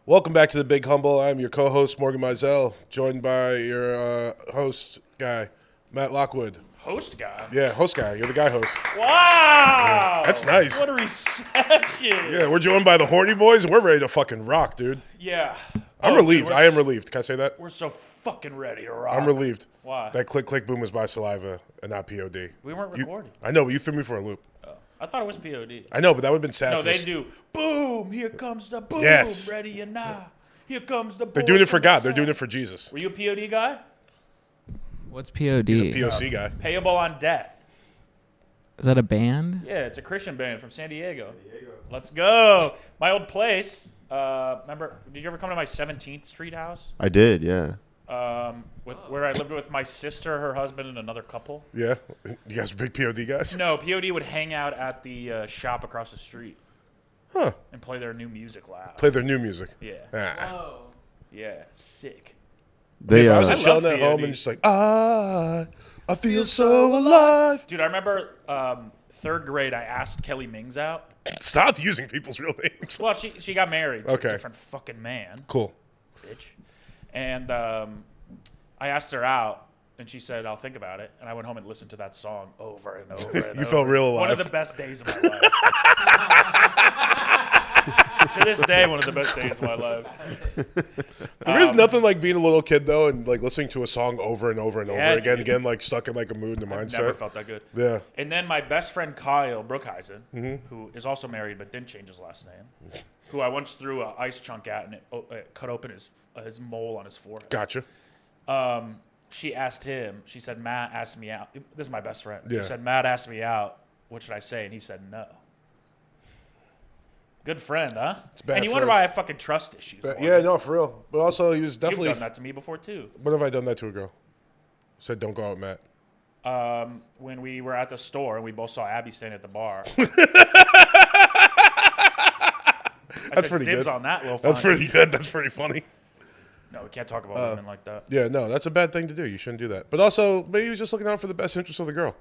Welcome back to the Big Humble. I'm your co-host Morgan Mizell, joined by your host guy, Matt Lockwood. Host guy? Yeah, host guy. You're the guy host. Wow! That's nice. What a reception! Yeah, we're joined by the Horny Boys, and we're ready to fucking rock, dude. Yeah. I'm relieved. I am relieved. Can I say that? We're so fucking ready to rock. I'm relieved. Why? That click, click, boom was by Saliva and not POD. We weren't recording. I know, but you threw me for a loop. I thought it was POD. I know, but that would have been sad. No, they do. Boom! Here comes the boom. Yes. Ready or not. Here comes the boom. They're doing it for God. They're doing it for Jesus. Were you a POD guy? What's POD? He's a POC guy. Payable on death. Is that a band? Yeah, it's a Christian band from San Diego. Let's go. My old place. Remember, did you ever come to my 17th Street house? I did, yeah. Where I lived with my sister, her husband, and another couple? Yeah? You guys are big POD guys? No, POD would hang out at the shop across the street. Huh. And play their new music loud. Play their new music. Yeah. Ah. Yeah, sick. They If I was I just love chilling at home POD. and just like, I feel so alive. Dude, I remember third grade, I asked Kelly Mings out. Stop using people's real names. Well, she got married to Okay. a different fucking man, Cool. bitch. And I asked her out, and she said, I'll think about it. And I went home and listened to that song over and over and You over. felt real One of alive. the best days of my life. To this day, one of the best days of my life. There is nothing like being a little kid though, and like listening to a song over and over and over Yeah, again, dude. like stuck in like a mood and a mindset. Never felt that good. Yeah. And then my best friend Kyle Brookhuizen, Mm-hmm. who is also married but didn't change his last name, who I once threw an ice chunk at and it cut open his mole on his forehead. Gotcha. She asked him. She said, "Matt asked me out." This is my best friend. Yeah. She said, "Matt asked me out. What should I say?" And he said, "No." Good friend, huh? bad And you wonder friends. why I have fucking trust issues. But Morgan. yeah, no, for real. But also, he was You've definitely. done that to me before too. When have I done that to a girl? Said, "Don't go out, Matt." When we were at the store and we both saw Abby standing at the bar. That's pretty Dibs good. on that little. That's fun. pretty good. That's pretty funny. No, we can't talk about women like that. Yeah, no, that's a bad thing to do. You shouldn't do that. But also, maybe he was just looking out for the best interest of the girl.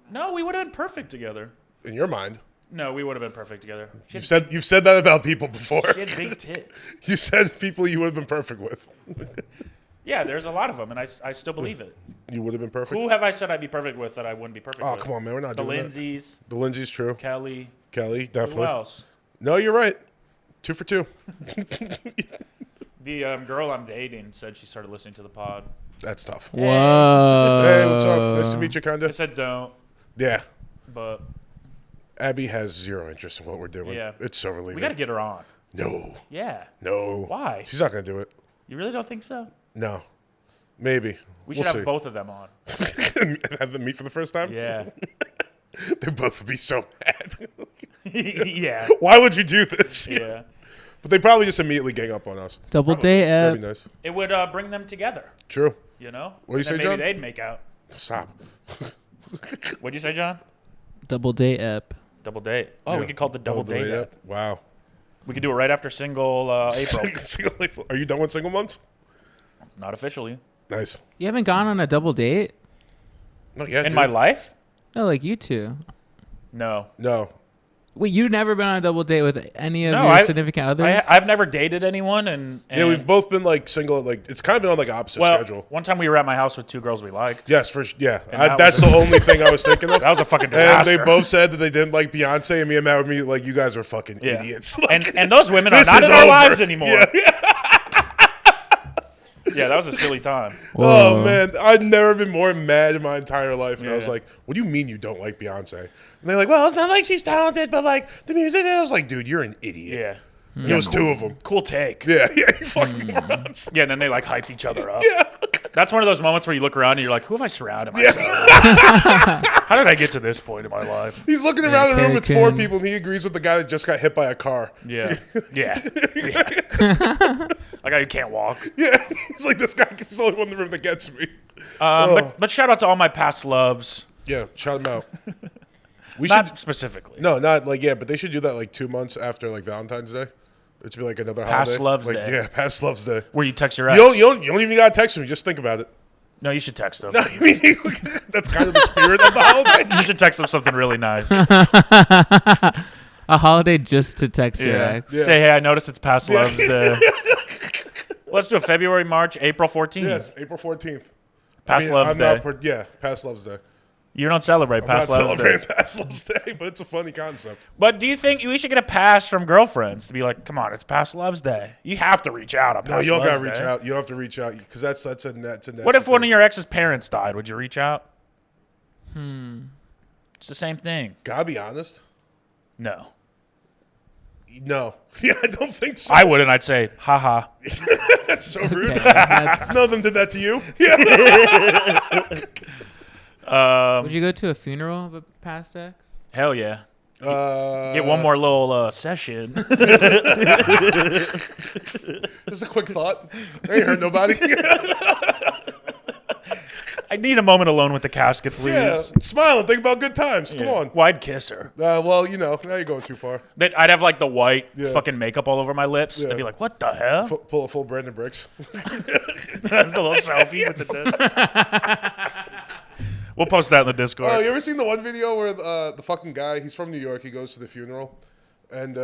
No, we would have been perfect together. In your mind, No, we would have been perfect together. you've said that about people before. She had big tits. You said people you would have been perfect with. Yeah, there's a lot of them, and I still believe it. You would have been perfect. Who have I said I'd be perfect with that I wouldn't be perfect Oh, with? come on, man. We're not The doing Lindsays, that. The Lindsay's true. Kelly. Kelly, Who definitely. else? No, you're right. 2 for 2. The girl I'm dating said she started listening to the pod. That's tough. Whoa. Hey, what's up? Nice to meet you, I kinda. said don't, Yeah. but Abby has zero interest in what we're doing. Yeah. It's so relieving. we got to get her on. No. Yeah. No. Why? She's not going to do it. You really don't think so? No. Maybe. We We'll should have see. both of them on. Have them meet for the first time? Yeah. They both would be so mad. Yeah. Why would you do this? Yeah. But they probably just immediately gang up on us. Double date That'd app. be nice. It would bring them together, True. you know? What do you And say, then John? maybe they'd make out. Stop. What'd you say, John? Double date app. Double date. Oh, Yeah. we could call it the double date delay app. up. Wow. We could do it right after single April. Are you done with single months? Not officially. Nice. You haven't gone on a double date? Not yet. In dude. my life? No, like you two. No. No. Wait, you've never been on a double date with any of No, your I- significant others? I've never dated anyone, and Yeah, we've both been like single. Like it's kind of been on like opposite well, schedule. one time we were at my house with two girls we liked. Yes, for yeah. And that That's was the only thing I was thinking of. That was a fucking And disaster. they both said that they didn't like Beyonce, and me and Matt were like, "You guys are fucking Yeah. idiots." and those women are This not is in our over. lives anymore. Yeah. Yeah, that was a silly time. Oh Whoa. man, I've never been more mad in my entire life. And I was Yeah. like, "What do you mean you don't like Beyonce?" And they're like, "Well, it's not like she's talented, but like the music." And I was like, "Dude, you're an idiot." Yeah. It was two of them. Cool take. Yeah, you fucking morons. Yeah, and then they like hyped each other up. Yeah. That's one of those moments where you look around and you're like, who have I surrounded myself with? How did I get to this point in my life? He's looking around the room with 4 American. people, and he agrees with the guy that just got hit by a car. Yeah. Yeah. Yeah. A guy who can't walk. Yeah, he's like, this guy is the only one in the room that gets me. But shout out to all my past loves. Yeah, shout him out. We Not should specifically. no, not like yeah, but they should do that like 2 months after like Valentine's Day. It should be like another Past holiday. Love's like, Day. Yeah, past love's day. Where you text your ex. You don't even gotta text me. Just think about it. No, you should text them. I mean, that's kind of the spirit of the holiday. You should text them something really nice. A holiday just to text your ex. Yeah. Say, hey, I noticed it's past Love's Day. Let's do it February, March, April 14th. Yes, April 14th. Past Love's Day. Past Love's Day. You don't celebrate I'm past not Love's Day. celebrating Past Love's Day, but it's a funny concept. But do you think we should get a pass from girlfriends to be like, come on, it's past Love's Day? You have to reach out on No, past you don't Love's gotta reach Day. out. You don't have to reach out because that's a net. What if one of your ex's parents died? Would you reach out? It's the same thing. Gotta be honest. No. No. Yeah, I don't think so. I wouldn't. I'd say, haha. That's so rude. Okay, that's- None of them did that to you. Yeah. Would you go to a funeral of a past ex? Hell yeah. Get Get one more little session. Just a quick thought. I ain't hurt nobody. I need a moment alone with the casket, please. Yeah, smile and think about good times. Come on. Well, I'd kiss her. Well, now you're going too far. I'd have like the white Yeah. fucking makeup all over my lips. Yeah. They'd be like, what the hell? Pull a full Brandon Bricks. The little selfie with the dead. We'll post that in the Discord. Oh, you ever seen the one video where the fucking guy, he's from New York, he goes to the funeral, and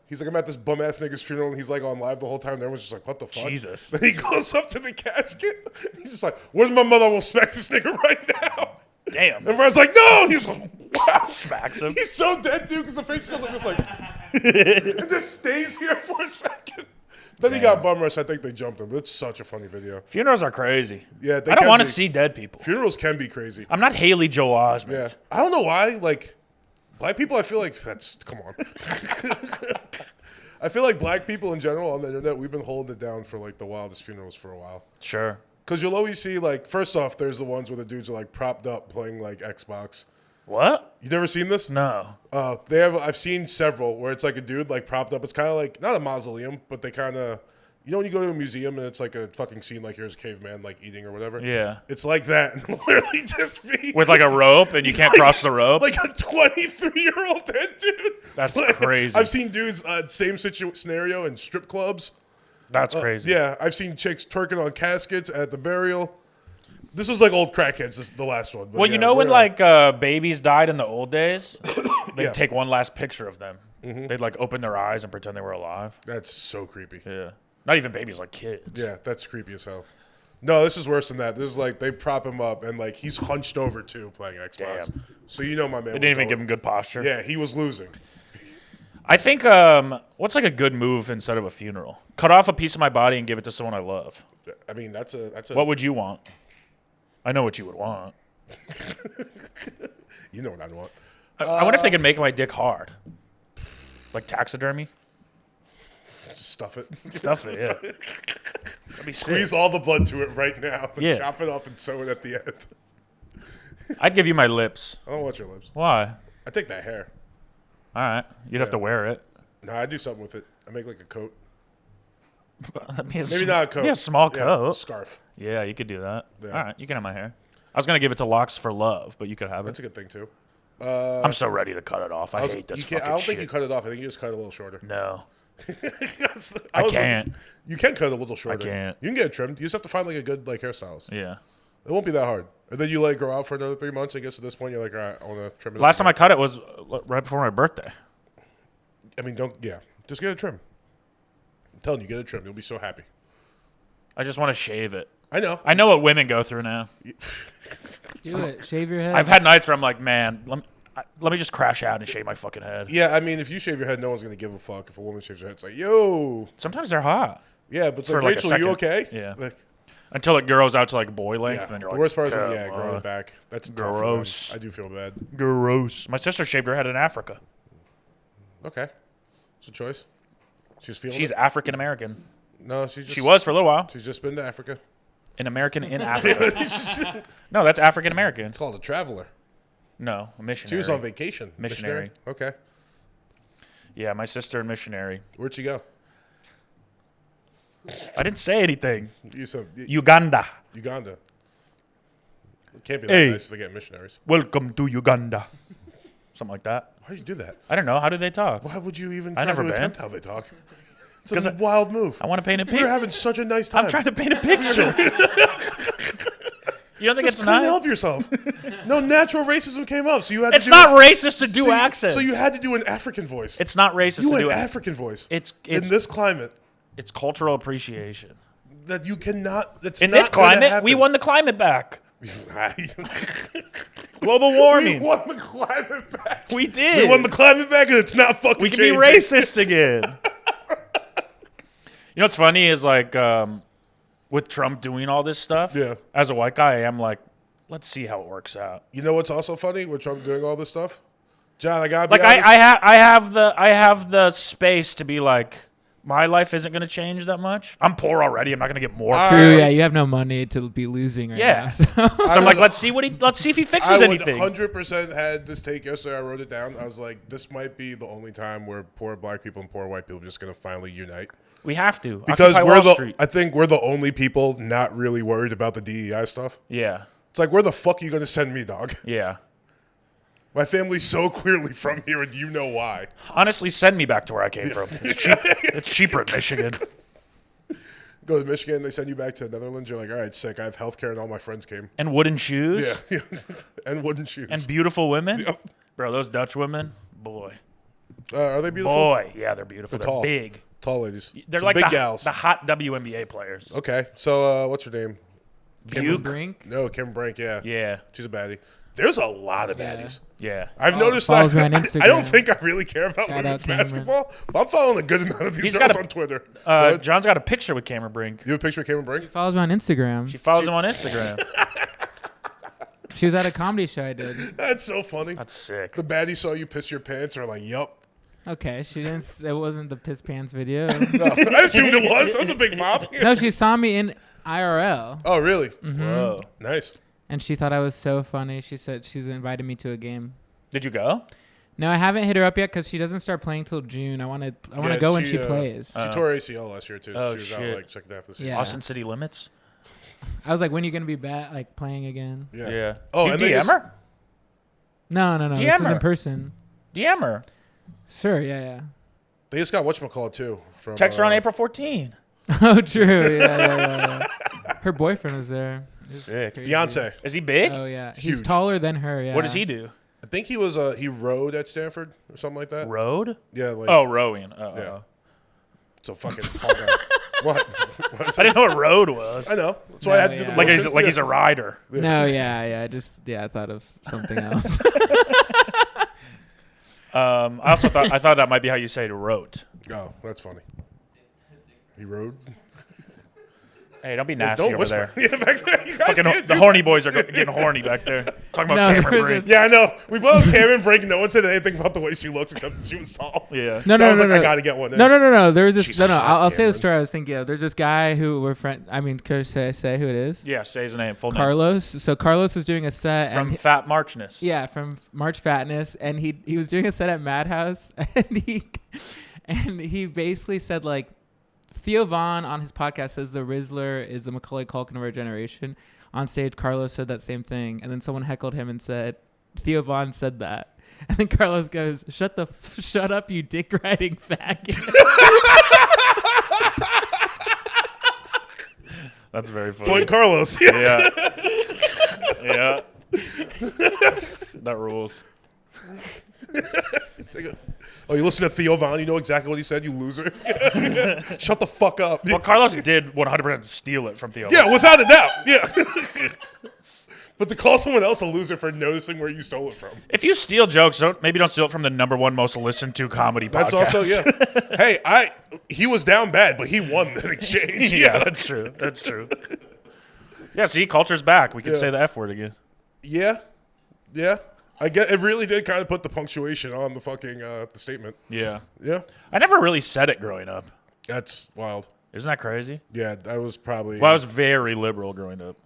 he's like, I'm at this bum-ass nigga's funeral, and he's like on live the whole time, and everyone's just like, what the fuck? Jesus. Then he goes up to the casket, he's just like, where's my mother? I will smack this nigga right now. Damn. And everyone's like, no! He's like, wow. Smacks him. He's so dead, dude, because the face goes like this, like, it just stays here for a second. Then he got bum rush. I think they jumped him. But it's such a funny video. Funerals are crazy. Yeah, they I don't can want to be. see dead people. Funerals can be crazy. I'm not Haley Joel Osment. Yeah. I don't know why. Like, black people, I feel like come on. I feel like black people in general on the internet, we've been holding it down for like the wildest funerals for a while. Sure. Because you'll always see, like, first off, there's the ones where the dudes are like propped up playing like Xbox. What? You never seen this? No. I've seen several where it's like a dude like propped up. It's kind of like, not a mausoleum, but they kind of, when you go to a museum and it's like a fucking scene like here's a caveman like eating or whatever. Yeah. It's like that. And literally just be. With like a rope and you can't cross the rope? Like a 23-year-old dead dude. That's Like, crazy. I've seen dudes, same scenario in strip clubs. That's crazy. Yeah, I've seen chicks twerking on caskets at the burial. This was like old crackheads, the last one. But Well, yeah, you know when we're, like babies died in the old days? They'd Yeah. take one last picture of them. They'd like open their eyes and pretend they were alive. That's so creepy. Yeah. Not even babies, like kids. Yeah, that's creepy as hell. No, this is worse than that. This is like they prop him up and like he's hunched over too playing Xbox. Damn. So you know my man. They didn't even give him good posture. Yeah, he was losing. I think what's like a good move instead of a funeral? Cut off a piece of my body and give it to someone I love. I mean, that's a. What would you want? I know what you would want. You know what I want. I wonder if they could make my dick hard. Like taxidermy? Just stuff it. Stuff it, yeah. That'd be sick. Squeeze all the blood to it right now. Then Yeah. chop it off and sew it at the end. I'd give you my lips. I don't want your lips. Why? I take that hair. All right. You'd have to wear it. No, I do something with it. I make like a coat. Maybe not a coat. Yeah, a small Yeah, coat. scarf. Yeah, you could do that. Yeah. All right, you can have my hair. I was gonna give it to Locks for Love, but you could have That's it. a good thing too. I'm so ready to cut it off. I hate this fucking I don't shit. think you cut it off. I think you just cut it a little shorter. No, I can't. You can cut it a little shorter. can't. You can get it trimmed. You just have to find like a good like hairstylist. yeah. It won't be that hard. And then you like grow out for another 3 months. I guess at this point you're like, all right, I want to trim it. Last time I cut it was right before my birthday. I mean, just get it trimmed. I'm telling you, get it trimmed. You'll be so happy. I just want to shave it. I know. I know what women go through now. Do it. Shave your head. I've had nights where I'm like, man, let me just crash out and shave my fucking head. Yeah, I mean, if you shave your head, no one's gonna give a fuck. If a woman shaves her head, it's like, yo. Sometimes they're hot Yeah, but it's For like, like a Rachel, you second. okay? Yeah. Like, until it grows out to like boy length. yeah. And then you're The like, worst part is "Come when, growing on." it back. That's tough for them. Gross. I do feel bad. Gross. My sister shaved her head in Africa. Okay, it's a choice. She's feeling. She's it? African American. No, she's just. She was for a little while. She's just been to Africa. An American in Africa. No, that's African American. It's called a traveler. No, a missionary. She was on vacation. Missionary. Okay. Yeah, my sister and missionary. Where'd she go? I didn't say anything. You said Uganda. Uganda. It can't be that Hey. nice if they get missionaries. Welcome to Uganda. Something like that. Why'd you do that? I don't know. How do they talk? Why would you even I try never to been. attempt how they talk? It's 'Cause a wild move. I want to paint a We're picture. having such a nice time. I'm trying to paint a picture. You don't think Just it's couldn't not? help yourself. No natural racism came up, so you had It's to do not racist to do accents. So you had to do an African voice. It's not racist you to went do it. African voice. It's in this climate it's cultural appreciation. that you cannot. That's In not this gonna climate, happen. we won the climate back. Global We warming. won the climate back. We did. We won the climate back, and it's not fucking. We can be changing. racist again. You know what's funny is like with Trump doing all this stuff. Yeah. As a white guy, I am like, let's see how it works out. You know what's also funny with Trump doing all this stuff? John, I gotta be Like honest. I have the space to be like, my life isn't gonna change that much. I'm poor already. I'm not gonna get more. True, yeah, you have no money to be losing right Yeah. now. So. So I'm like, let's see if he fixes I would anything. 100% had this take yesterday. I wrote it down. I was like, this might be the only time where poor black people and poor white people are just gonna finally unite. We have to Because Occupy we're Wall the, Street. I think we're the only people not really worried about the DEI stuff. Yeah, It's like, where the fuck are you gonna send me, dog? yeah. My family's so clearly from here, and you know why. Honestly, send me back to where I came from. It's cheap. It's cheaper in Michigan. Go to Michigan, they send you back to the Netherlands. You're like, all right, sick. I have healthcare, and all my friends came. And wooden shoes. Yeah, and wooden shoes. And beautiful women. Yep. Bro, those Dutch women, boy. Are they beautiful? Boy, yeah, they're beautiful. They're tall. big. Tall ladies. They're Some like big the, gals. the hot WNBA players. Okay, so what's her name? Buke. Brink. No, Kim Brink. Yeah, Yeah, she's a baddie. There's a lot of baddies. yeah. I've noticed that. follows me on I don't Instagram. think I really care about Shout women's out Cameron. basketball, but I'm following a good amount of these He's girls got a- on Twitter. What? John's got a picture with Cameron Brink. You have a picture of Cameron Brink? Follows me on Instagram. She follows him on Instagram. She was at a comedy show I did. That's so funny. That's sick. The baddies saw you piss your pants and are like, yup. Okay, she didn't. It wasn't the piss pants video. No, I assumed it was. That was a big mop. No, she saw me in IRL, Oh, really? Whoa. Nice. and she thought I was so funny. She said she's invited me to a game. Did you go? No, I haven't hit her up yet because she doesn't start playing till June. I want to Yeah, go when she, she plays. She tore ACL last year, too. So Oh, she was shit. out like second half of the season. Yeah. Austin City Limits? I was like, when are you gonna be back, like playing again? Yeah. Oh, You and they DM just- her? No. This DM is her. in person. DM her. Sure, yeah. They just got whatchamacallit, too. From, Text her on April 14. Oh, true. Yeah. Her boyfriend was there. It was Sick. crazy. Fiance. Is he big? Oh yeah, he's Huge. taller than her. Yeah. What does he do? I think he was, he rode at Stanford or something like that. Road? Yeah, like, Oh, rowing. Yeah. it's a fucking tall guy. What? What is I didn't that? know what road was. I know. That's why I had to do the yeah. Like he's motion. a rider. No, yeah. I thought of something else. I thought that might be how you say it, wrote. Oh, that's funny. He rode. Hey, don't be Yeah, nasty don't over whisper. there. Yeah, back there. You guys Fucking can't the do horny boys are getting horny back there. Talking about No, Cameron there's Brink. this- Yeah, I know. We both Cameron Brink. No one said anything about the way she looks except that she was tall. Yeah. No, So I was no, like, no. I got to get one in. No. There was this. She's No. hot, I'll say the Cameron. story I was thinking of. There's this guy who we're friend. I mean, could I say who it is? Yeah, say his name, full name. Carlos. So Carlos was doing a set From and Fat Marchness. yeah, from March Fatness, and he was doing a set at Madhouse, and he basically said like, Theo Vaughn on his podcast says the Rizzler is the Macaulay Culkin of our generation. On stage, Carlos said that same thing, and then someone heckled him and said, Theo Vaughn said that. And then Carlos goes, shut up, you dick riding faggot. That's very funny. Point Carlos. Yeah. Yeah. That rules. Oh, you listen to Theo Vaughn. You know exactly what he said, you loser. Shut the fuck up. Well, Carlos did 100% steal it from Theo. Yeah, without a doubt. Yeah. But to call someone else a loser for noticing where you stole it from. If you steal jokes, maybe don't steal it from the #1 most listened to comedy That's podcast. also, yeah. Hey, he was down bad, but he won in exchange. Yeah, that's true. That's true. Yeah, see, culture's back. We can Yeah. say the F word again. Yeah. Yeah. I get it. Really did kind of put the punctuation on the fucking the statement. Yeah. Yeah. I never really said it growing up. That's wild. Isn't that crazy? Yeah, I was probably. Well, I was very liberal growing up.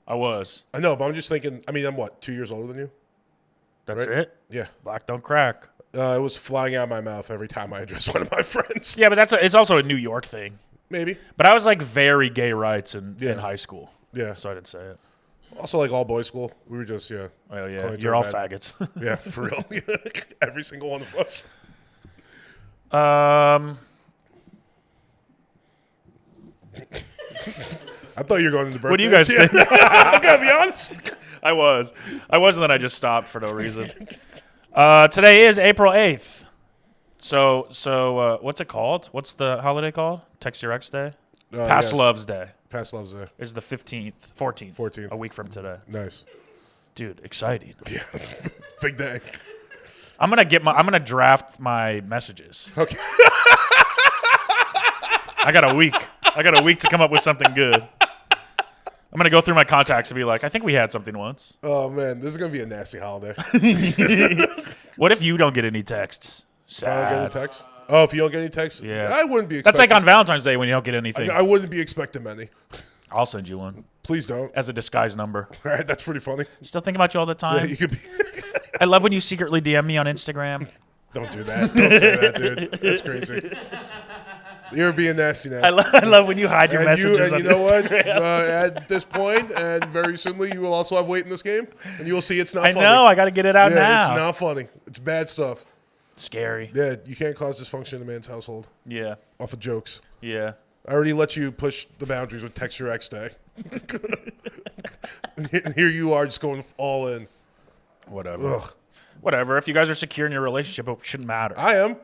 I was. I know, but I'm just thinking. I mean, I'm what, 2 years older than you? That's Right. it? Yeah. Black don't crack. It was flying out of my mouth every time I addressed one of my friends. Yeah, but it's also a New York thing. Maybe. But I was like very gay rights in Yeah. high school. Yeah. So I didn't say it. Also, like all boys school, we were just Oh, yeah. Calling You're Joe all bad. faggots. Yeah, for real. Every single one of us. I thought you were going into birthdays. What do you guys think? I gotta be honest. I was, and then I just stopped for no reason. Today is April 8th. So what's it called? What's the holiday called? Text Your Ex Day? Past Loves Day Past Love's Day. is the 15th, 14th. 14th. A week from today. Nice. Dude, exciting. Yeah. Big day. I'm gonna draft my messages. Okay. I got a week. To come up with something good. I'm gonna go through my contacts and be like, I think we had something once. Oh man, this is gonna be a nasty holiday. What if you don't get any texts? If I don't get any Sad. texts. Oh, if you don't get any texts, Yeah. I wouldn't be. That's like expecting- on Valentine's Day when you don't get anything. I wouldn't be expecting many. I'll send you one Please don't. as a disguise number. All right, that's pretty funny. Still thinking about you all the Yeah, time. you could be. I love when you secretly DM me on Instagram. Don't do that. Don't say that, dude. That's crazy. You're being nasty now. I love when you hide your and messages. you on know what? Instagram. At this point, and very soonly, you will also have weight in this game, and you will see it's not I funny. know. I got to get it out Yeah, now. it's not funny. It's bad stuff. Scary. Yeah, you can't cause dysfunction in a man's household Yeah. off of jokes. Yeah. I already let you push the boundaries with Text Your Ex Day. And here you are just going all in. Whatever. Ugh. Whatever. If you guys are secure in your relationship, it shouldn't matter. I am.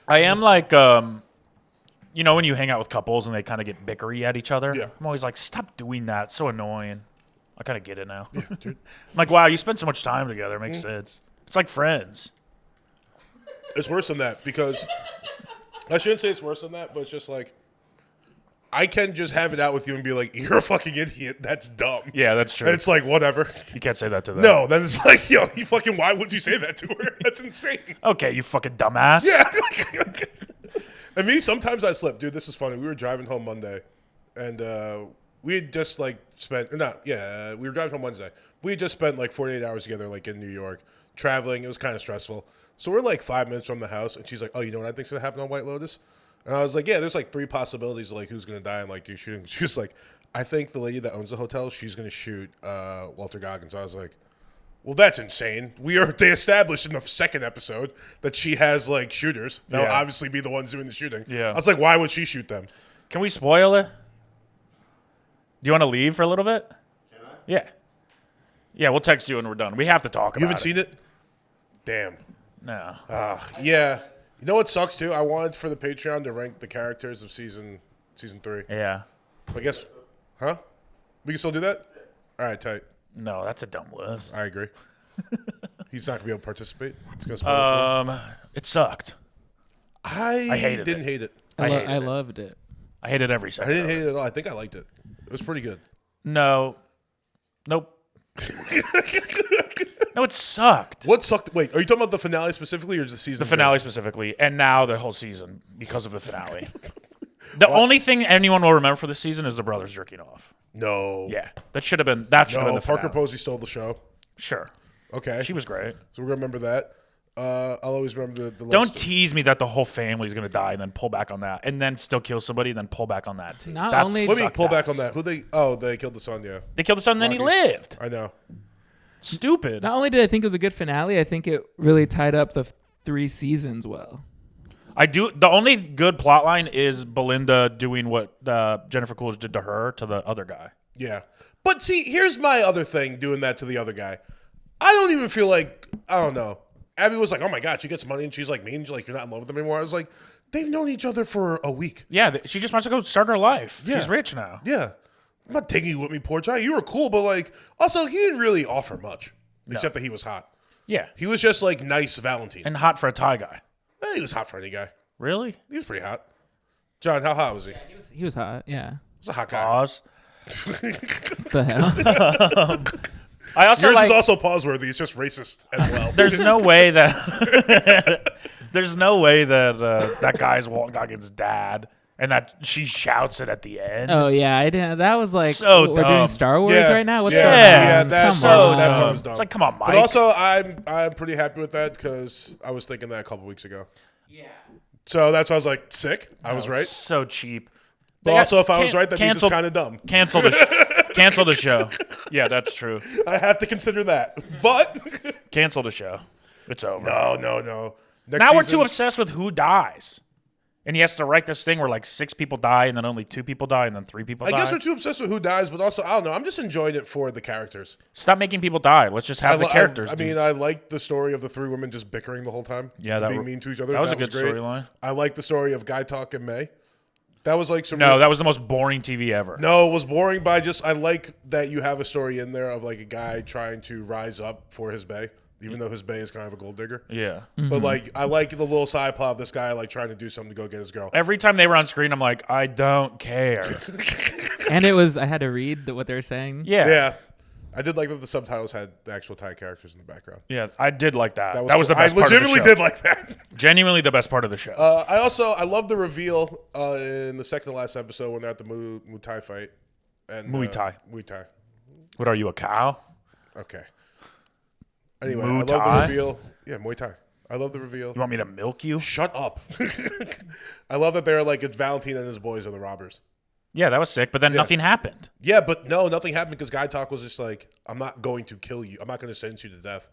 I am like, you know, when you hang out with couples and they kind of get bickery at each other. Yeah. I'm always like, stop doing that. It's so annoying. I kind of get it now. Dude. I'm like, wow, you spend so much time together. It makes Mm. sense. It's like friends. It's worse than that because I shouldn't say it's worse than that, but it's just like I can just have it out with you and be like, "You're a fucking idiot. That's dumb." Yeah, that's true. And it's like whatever. You can't say that to them. No, then it's like, yo, you fucking. Why would you say that to her? That's insane. Okay, you fucking dumbass. Yeah. And me, sometimes I slip, dude. This is funny. We were driving home Monday, and we had just like spent. We were driving home Wednesday. We had just spent like 48 hours together, like in New York, traveling. It was kind of stressful. So we're like 5 minutes from the house, and she's like, "Oh, you know what I think's gonna happen on White Lotus?" And I was like, "Yeah, there's like 3 possibilities of like who's gonna die and like do shooting." She was like, "I think the lady that owns the hotel, she's gonna shoot Walter Goggins." I was like, "Well, that's insane. They established in the second episode that she has like shooters. They'll Yeah. obviously be the ones doing the shooting." Yeah. I was like, "Why would she shoot them?" Can we spoil it? Do you want to leave for a little bit? Can I? Yeah. Yeah, we'll text you when we're done. We have to talk about You it. haven't seen it? Damn. No. Yeah. You know what sucks too? I wanted for the Patreon to rank the characters of season 3. Yeah. I guess, huh? We can still do that? All right, tight. No, that's a dumb list. I agree. He's not gonna be able to participate. It's gonna spoil it for him. It sucked. I hated didn't it. hate it. I hated I it. loved it. I hated every I second. didn't of hate it at all. I think I liked it. It was pretty good. No. Nope. No, it sucked. What sucked? Wait, are you talking about the finale specifically, or just the season? The finale specifically, and now the whole season because of the finale. The only thing anyone will remember for this season is the brothers jerking off. No. Yeah, that should have been. That should have been No. the Parker finale. Posey stole the show. Sure, Okay. she was great. So we're gonna remember that. I'll always remember the. Don't love tease me that the whole family is gonna die and then pull back on that, and then still kill somebody, and then pull back on that too. Not That's only- Let me sucked pull back ass. on that. Who they? Oh, they killed the son. Yeah, They killed the son, and then he Rocky. lived. I know. Stupid. Not only did I think it was a good finale, I think it really tied up the 3 seasons well. I do. The only good plot line is Belinda doing what Jennifer Coolidge did to her to the other guy. Yeah, but see, here's my other thing. Doing that to the other guy, I don't even feel like I don't know. Abby was like, "Oh my god, she gets money," and she's like, "Mean, like you're not in love with them anymore." I was like, "They've known each other for a week." Yeah, she just wants to go start her life. Yeah. She's rich now. Yeah, I'm not taking you with me, poor guy. You were cool, but like, also he didn't really offer much except that he was hot. Yeah, He was just like nice Valentine. and hot for a Thai guy. He was hot for any guy. Really? He was pretty hot. John, how hot was he? He was hot, yeah. He was a hot guy. Pause. The hell? I also Yours like. is also pause-worthy. It's just racist as well. There's no way that. There's no way that that guy's Walt Goggins' dad, and that she shouts it at the end. Oh yeah, I didn't. That was like So we're doing dumb. Star Wars Yeah. right now. What's Yeah. going Yeah, on? that- Come so on. that dumb. part was dumb. It's like, come on, Mike. But also, I'm pretty happy with that because I was thinking that a couple weeks ago. Yeah. So that's why I was like, sick. I was right. So cheap. But They also, if I was can- right, that means it's cancel- kind of dumb. Cancel the cancel the show. Yeah, that's true. I have to consider that. But Cancel the show. It's over. no. Next Now we're season- too obsessed with who dies. And he has to write this thing where like 6 people die and then only 2 people die and then 3 people die. I guess we're too obsessed with who dies, but also, I don't know. I'm just enjoying it for the characters. Stop making people die. Let's just have the characters. I mean, I like the story of the 3 women just bickering the whole time. Yeah, being mean to each other. That was a good great. storyline. I like the story of Guy Talk and May. That was like some. No, that was the most boring TV ever. No, it was boring, but I like that you have a story in there of like a guy trying to rise up for his bae, even though his bae is kind of a gold digger. Yeah. But like, I like the little side plot of this guy like trying to do something to go get his girl. Every time they were on screen, I'm like, I don't care. And I had to read what they were saying. Yeah. Yeah, I did like that the subtitles had the actual Thai characters in the background. Yeah, I did like that. That was cool. the best part of the show. I legitimately did like that. Genuinely the best part of the show. I love the reveal in the second to last episode when they're at the Muay Thai fight. And, Muay Thai. Muay Thai. What are you, a cow? Okay. Anyway, Muay I love Thai? the reveal. Yeah, Muay Thai. I love the reveal. You want me to milk you? Shut up. I love that they're like, it's Valentine and his boys are the robbers. Yeah, that was sick, but then nothing happened. Yeah, but no, nothing happened because Guy Talk was just like, I'm not going to kill you. I'm not going to sentence you to death.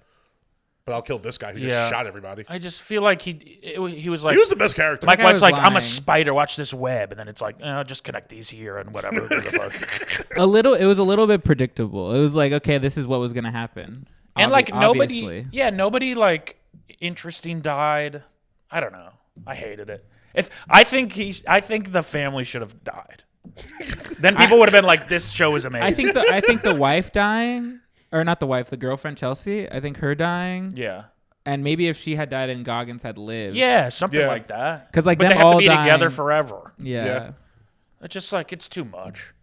But I'll kill this guy who just shot everybody. I just feel like he was like... He was the best character. Mike guy White's was like, I'm a lying. spider, watch this web. And then it's like, just connect these here and whatever. It was a little bit predictable. It was like, okay, this is what was gonna happen. And like Obviously. nobody like interesting died. I don't know. I hated it. I think the family should have died. Then people would have been like, this show is amazing. I think the wife dying, or not the wife, the girlfriend Chelsea. I think her dying. Yeah. And maybe if she had died and Goggins had lived. Yeah, something Yeah. like that. 'Cause, like, but them they have all to be dying- together forever. Yeah. Yeah. It's just like it's too much.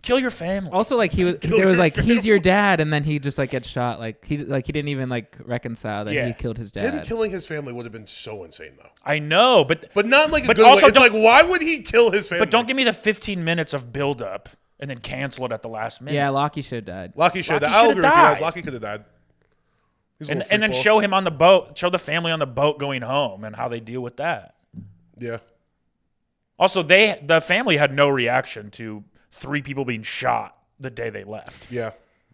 Kill your family. Also, like there was like he's your dad, and then he just like gets shot. Like he didn't even like reconcile that Yeah. he killed his Him dad. killing his family would have been so insane, though. I know, but But not like a But good also way. It's don't- like, why would he kill his family? don't give me the 15 minutes of build up and then cancel it at the last minute. Yeah, Lockie should have died. Lockie should have Lockie died. I'll should've agree with you guys. died. Lockie could have died. He's a and little then freakball. show him on the boat, show the family on the boat going home and how they deal with that. Yeah. Also, the family had no reaction to 3 people being shot the day they left. Yeah.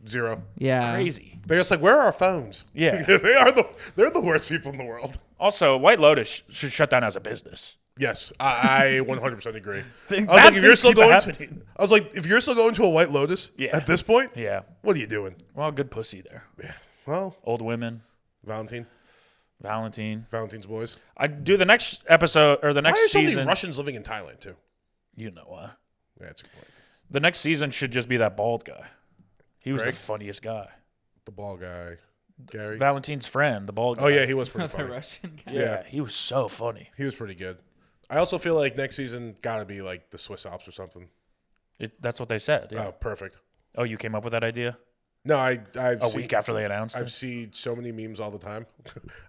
Zero. Yeah. Crazy. They're just like, where are our phones? Yeah. they're the worst people in the world. Also, White Lotus should shut down as a business. Yes, I 100% agree. I was Bad like, if you're things still keep going, happening. I was like, if you're still going to a White Lotus Yeah. at this point, Yeah. what are you doing? Well, good pussy there. Well, Old women, Valentine's boys. I do the next episode or the Why next are so many season. Russians living in Thailand too? You know why? Yeah, that's a good point. The next season should just be that bald guy. He was Greg? the funniest guy. The ball guy, Gary. Valentine's friend, the bald guy. Oh yeah, he was pretty The funny. Russian guy. yeah, yeah. he was so funny. He was pretty good. I also feel like next season gotta be like the Swiss Alps or something. That's what they said. Yeah. Oh, perfect. Oh, you came up with that idea No, I've a seen, week after they announced I've it. seen so many memes all the time.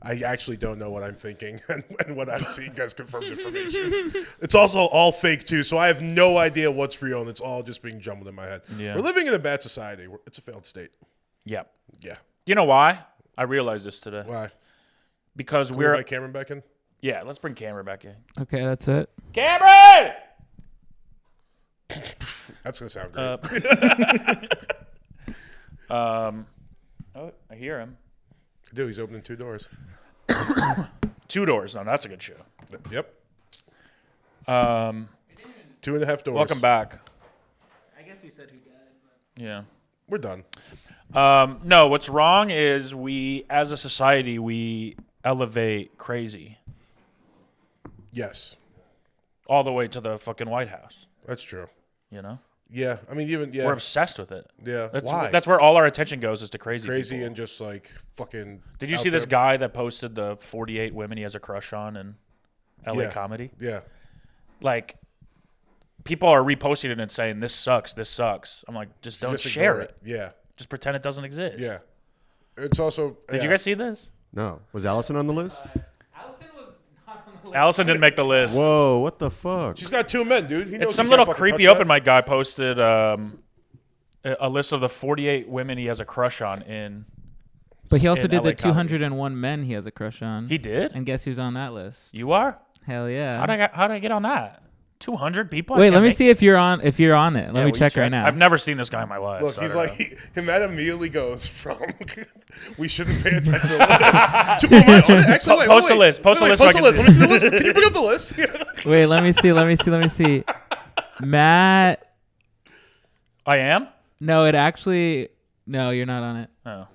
I actually don't know what I'm thinking and what I'm seeing as confirmed information. It's also all fake too, so I have no idea what's real, and it's all just being jumbled in my head. Yeah. We're living in a bad society. It's a failed state. Yeah. Yeah. You know why? I realized this today. Why? Because Can we we're invite Cameron back in? yeah. Let's bring Cameron back in. Okay, that's it. Cameron. That's gonna sound great. Oh, I hear him. Dude, he's opening 2 doors. 2 doors. No, that's a good show. Yep. 2.5 doors. Welcome back. I guess we said who died. Yeah. We're done. No, what's wrong is we, as a society, we elevate crazy Yes, all the way to the fucking White House. that's true. You know, Yeah, I mean, even we're obsessed with it. yeah. That's Why? that's where all our attention goes is to crazy. crazy people. and just like fucking. Did you out see this there. guy that posted the 48 women he has a crush on in LA Yeah. comedy? Yeah, Like, people are reposting it and saying this sucks, this sucks. I'm like, just don't Just share ignore it. Yeah, Just pretend it doesn't exist. yeah. It's also. Did you guys see this? No. Was Allison on the list? Allison was not on the list. Allison didn't make the list. Whoa, what the fuck? She's got 2 men, dude. He knows It's some he can't little fucking creepy touch open that. mic guy posted a list of the 48 women he has a crush on in. But he also in did LA the 201 men he has a crush on. He did? And guess who's on that list? You are? Hell yeah. How did I get on that? 200 people. I Wait, can't let me make- see if you're on. If you're on it, let Yeah, me will you check right now. I've never seen this guy in my life. Look, so I he's don't like, know. him that immediately goes from we shouldn't pay attention to the list to am I on it? Actually, wait, Post wait, the list. Post the wait, list so I Post the can list. see. Let me see the list. Can you bring up the list? Wait, let me see. Let me see. Matt. I am. No, it actually. No, you're not on it. Oh,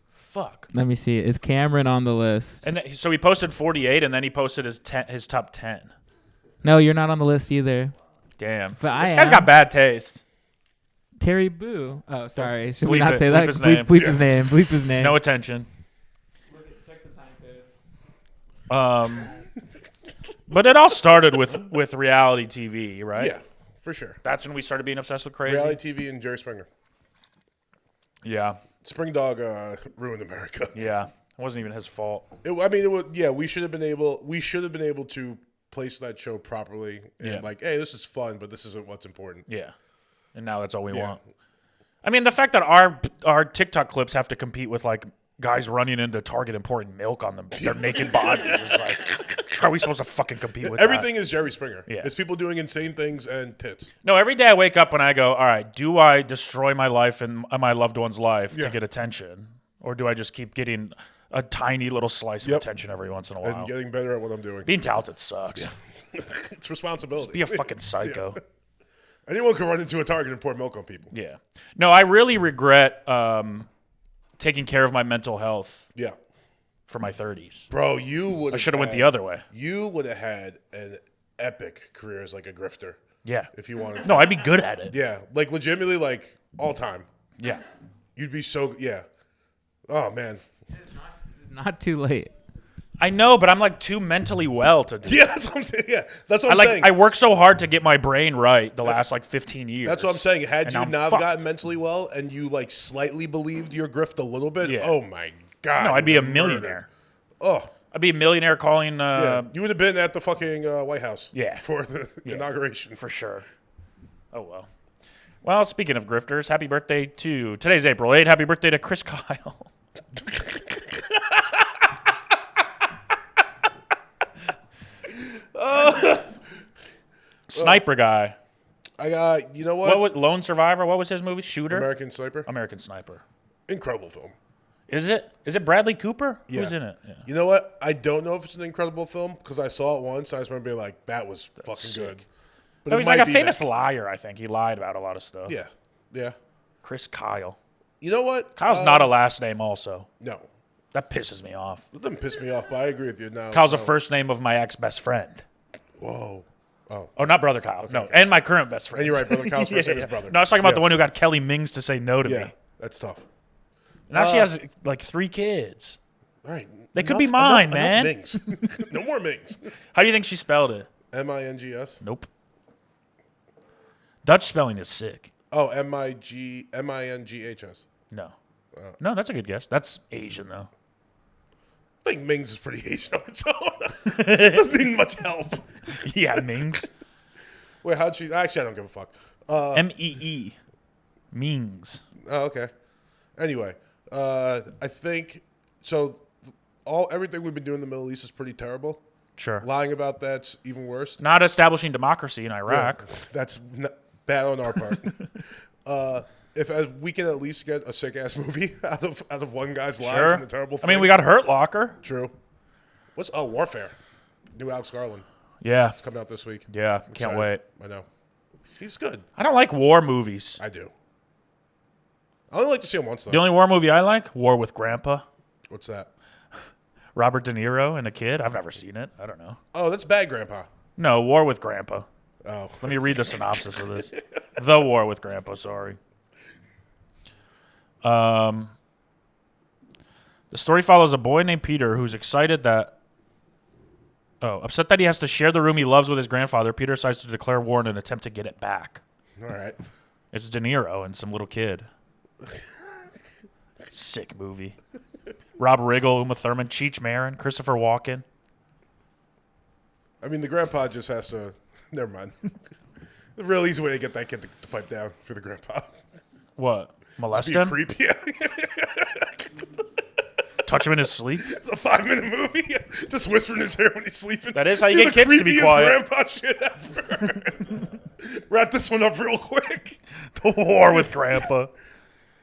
fuck. Let me see. Is Cameron on the list? And so he posted 48, and then he posted his top 10. No, you're not on the list either. Damn. But This I guy's am. got bad taste. Terry Boo. Oh, sorry. Should we Bleep not it. say Bleep that? his name. Bleep his name. Bleep his name. No attention. But it all started with reality TV, right? Yeah, for sure. That's when we started being obsessed with crazy. Reality TV and Jerry Springer. Yeah. Spring Dog ruined America. Yeah. It wasn't even his fault. It was. Yeah, we should have been able. We should have been able to place that show properly and Yeah. like, hey, this is fun, but this isn't what's important. Yeah. And now that's all we Yeah. want. I mean, the fact that our TikTok clips have to compete with like guys running into Target and pouring milk on their naked bodies is like, how are we supposed to fucking compete with Everything that? is Jerry Springer. Yeah. It's people doing insane things and tits. No, every day I wake up and I go, all right, do I destroy my life and my loved one's life Yeah. to get attention? Or do I just keep getting a tiny little slice of Yep. attention every once in a And while? getting better at what I'm doing. Being talented sucks. It's responsibility. Be a fucking psycho. Anyone can run into a Target and pour milk on people. Yeah. No, I really regret taking care of my mental health Yeah. for my 30s. Bro, you would I should have went the other way. You would have had an epic career as like a grifter Yeah. if you wanted to. No, I'd be good at it. Yeah. Like legitimately like all time. Yeah. You'd be so yeah. Oh man. Not too late. I know, but I'm like too mentally well to do. Yeah, that's what I'm saying. Yeah. That's what I I'm like saying. I worked so hard to get my brain right the last like 15 years. That's what I'm saying. Had And you I'm not fucked. gotten mentally well and you like slightly believed your grift a little bit, Yeah. oh my god. No, I'd be you'd a been millionaire. murdered. Oh. I'd be a millionaire calling Yeah. You would have been at the fucking White House. Yeah. For the inauguration. for sure. Oh well. Well, speaking of grifters, happy birthday to today's April 8th. Happy birthday to Chris Kyle. Sniper guy. I got you know What what? was Lone Survivor? What was his movie? Shooter? American Sniper. American Sniper. Incredible film. Is it? Is it Bradley Cooper? Yeah. Who's in it? Yeah. You know what? I don't know if it's an incredible film because I saw it once. I just remember being like, "That was fucking sick. good." But No, it he's like might a be famous that. liar, I think. He lied about a lot of stuff. Yeah, yeah. Chris Kyle. You know what? Kyle's not a last name also. No. That pisses me off. It doesn't piss me off, but I agree with you. No, Kyle's no. the first name of my ex-best friend. Whoa. Oh, Oh, not brother Kyle. No, and my current best friend. and you're right, brother. Kyle's first Yeah, name yeah. is brother. No, I was talking about Yeah. the one who got Kelly Mings to say no to Yeah, me. that's tough. Now she has like 3 kids. All right. They could be mine, enough man. Mings. No more Mings. How do you think she spelled it? Mings. Nope. Dutch spelling is sick. Oh, Minghs. No. No, that's a good guess. That's Asian though. I think Mings is pretty Asian on its own. Doesn't need much help. Yeah, Mings. Wait, how'd she? Actually, I don't give a fuck. M-E-E. Mings. Oh, okay. Anyway, I think so. Everything we've been doing in the Middle East is pretty terrible. Sure. Lying about that's even worse. Not establishing democracy in Iraq. Yeah, that's bad on our part. If we can at least get a sick ass movie out of one guy's lives Sure. and the terrible. I mean, thing. we got Hurt Locker. True. What's Warfare? New Alex Garland. Yeah. It's coming out this week. Yeah. Can't Excited. wait. I know. He's good. I don't like war movies. I do. I only like to see him once though. The only war movie I like, War with Grandpa. What's that? Robert De Niro and a kid. I've never seen it. I don't know. Oh, that's Bad Grandpa. No, War with Grandpa. Oh. Let me read the synopsis of this. The War with Grandpa, sorry. The story follows a boy named Peter who's upset that he has to share the room he loves with his grandfather. Peter decides to declare war in an attempt to get it back. All right. It's De Niro and some little kid. Sick movie. Rob Riggle, Uma Thurman, Cheech Marin, Christopher Walken. I mean, the grandpa just has to. Never mind. The real easy way to get that kid to pipe down for the grandpa. What? Molest Be him? a creep, yeah. touch him in his sleep. It's a 5-minute movie. Just whisper in his ear when he's sleeping. That is how you Do get the kids to be creepiest quiet. grandpa shit ever. Wrap this one up real quick. The war with Grandpa.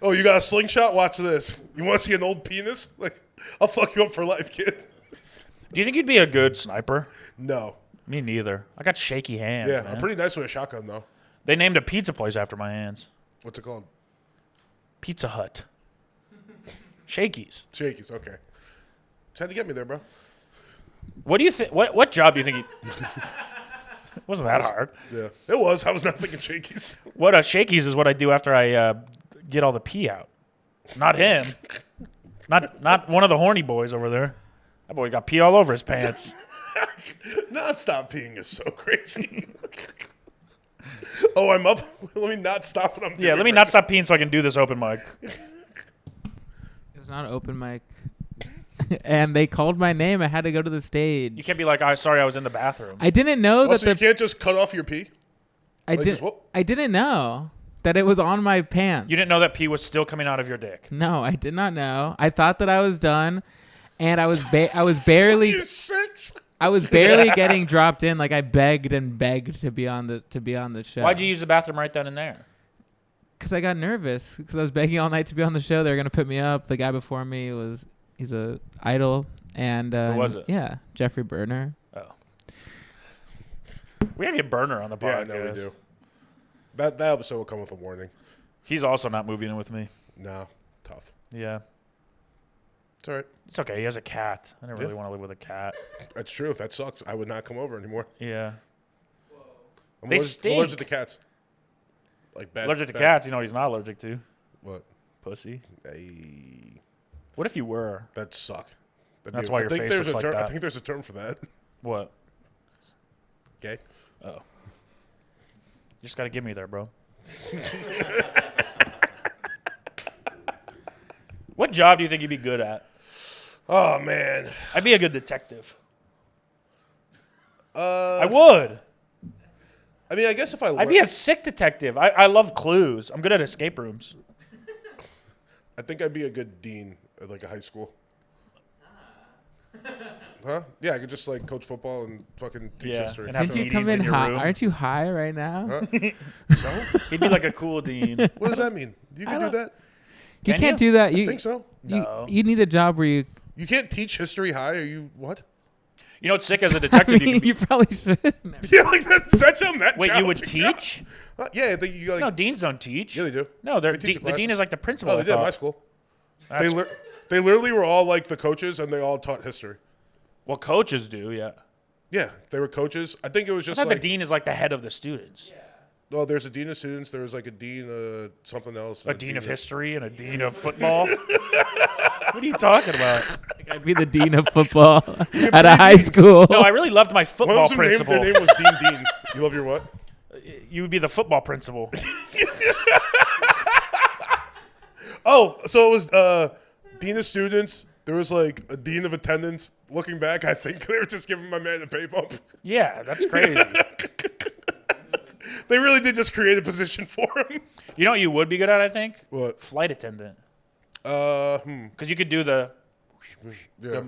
Oh, you got a slingshot? Watch this. You want to see an old penis? Like, I'll fuck you up for life, kid. Do you think you'd be a good sniper? No. Me neither. I got shaky hands, Yeah, man. I'm pretty nice with a shotgun, though. They named a pizza place after my hands. What's it called? Pizza Hut. Shakies. Shakies, okay. Just had to get me there, bro. What do you think? What job do you think? Wasn't that hard? Yeah, it was. I was not thinking shakies. What shakies is what I do after I get all the pee out. Not him. Not one of the horny boys over there. That boy got pee all over his pants. Non-stop peeing is so crazy. Oh, I'm up. Let me not stop what I'm doing. Yeah, let me not stop peeing so I can do this open mic. It was not an open mic. And they called my name. I had to go to the stage. You can't be like, sorry, I was in the bathroom. I didn't know that Also, you can't just cut off your pee? I just what? didn't know that it was on my pants. You didn't know that pee was still coming out of your dick. No, I did not know. I thought that I was done, and I was barely You six? getting dropped in. Like I begged and begged to be on the show. Why'd you use the bathroom right then and there? Because I got nervous. Because I was begging all night to be on the show. They were gonna put me up. The guy before me he's a idol, and Who was it? Yeah, Jeffrey Burner. Oh, we gotta get Burner on the Yeah, podcast. no, we do. That episode will come with a warning. He's also not moving in with me. No, tough. Yeah, It's all right. it's okay. He has a cat. I never Yeah. really want to live with a cat. That's true. That sucks. I would not come over anymore. Yeah, I'm They allergic, stink. allergic to cats. Like bad. allergic to bad- cats. You know what he's not allergic to? What? Pussy. Hey, What if you were? that suck. That's why your face looks like I that. think there's a term for that. What? Okay. Oh, you just gotta give me there, bro. What job do you think you'd be good at? Oh man. I'd be a good detective. Uh, I would. I mean, I guess if I I'd be a sick detective. I love clues. I'm good at escape rooms. I think I'd be a good dean at like a high school. Huh? Yeah, I could just like coach football and fucking teach Yeah, history. and have Didn't you come meetings in in your high? room. Aren't you high right now? So? He'd be like a cool dean. What does that mean? You can do that? You Can can't you? do that. I You think so. No. you need a job where you. You can't teach history high. Are you what? You know what's sick as a I detective? you mean, can be, you probably should. Yeah, like that's how that. wait, you would challenging job. teach? Yeah, I think you like. No, deans don't teach. Yeah, they do. No, They teach the the dean classes. is like the principal. Oh, they I did at my thought. school. That's- They literally were all like the coaches, and they all taught history. well, coaches do, yeah. Yeah, they were coaches. I think it was I just thought like. the dean is like the head of the students. Oh, there's a dean of students. There was like a dean something else. A dean of history and a dean of football. What are you talking about? I'd be the dean of football at a high school. No, I really loved my One football of them named, principal. their name was Dean. You love your what? You would be the football principal. Oh, so it was dean of students. There was like a dean of attendance. Looking back, I think they were just giving my man a pay bump. Yeah, that's crazy. They really did just create a position for him. You know what you would be good at, I think? What? Flight attendant. Yeah. Because you could do the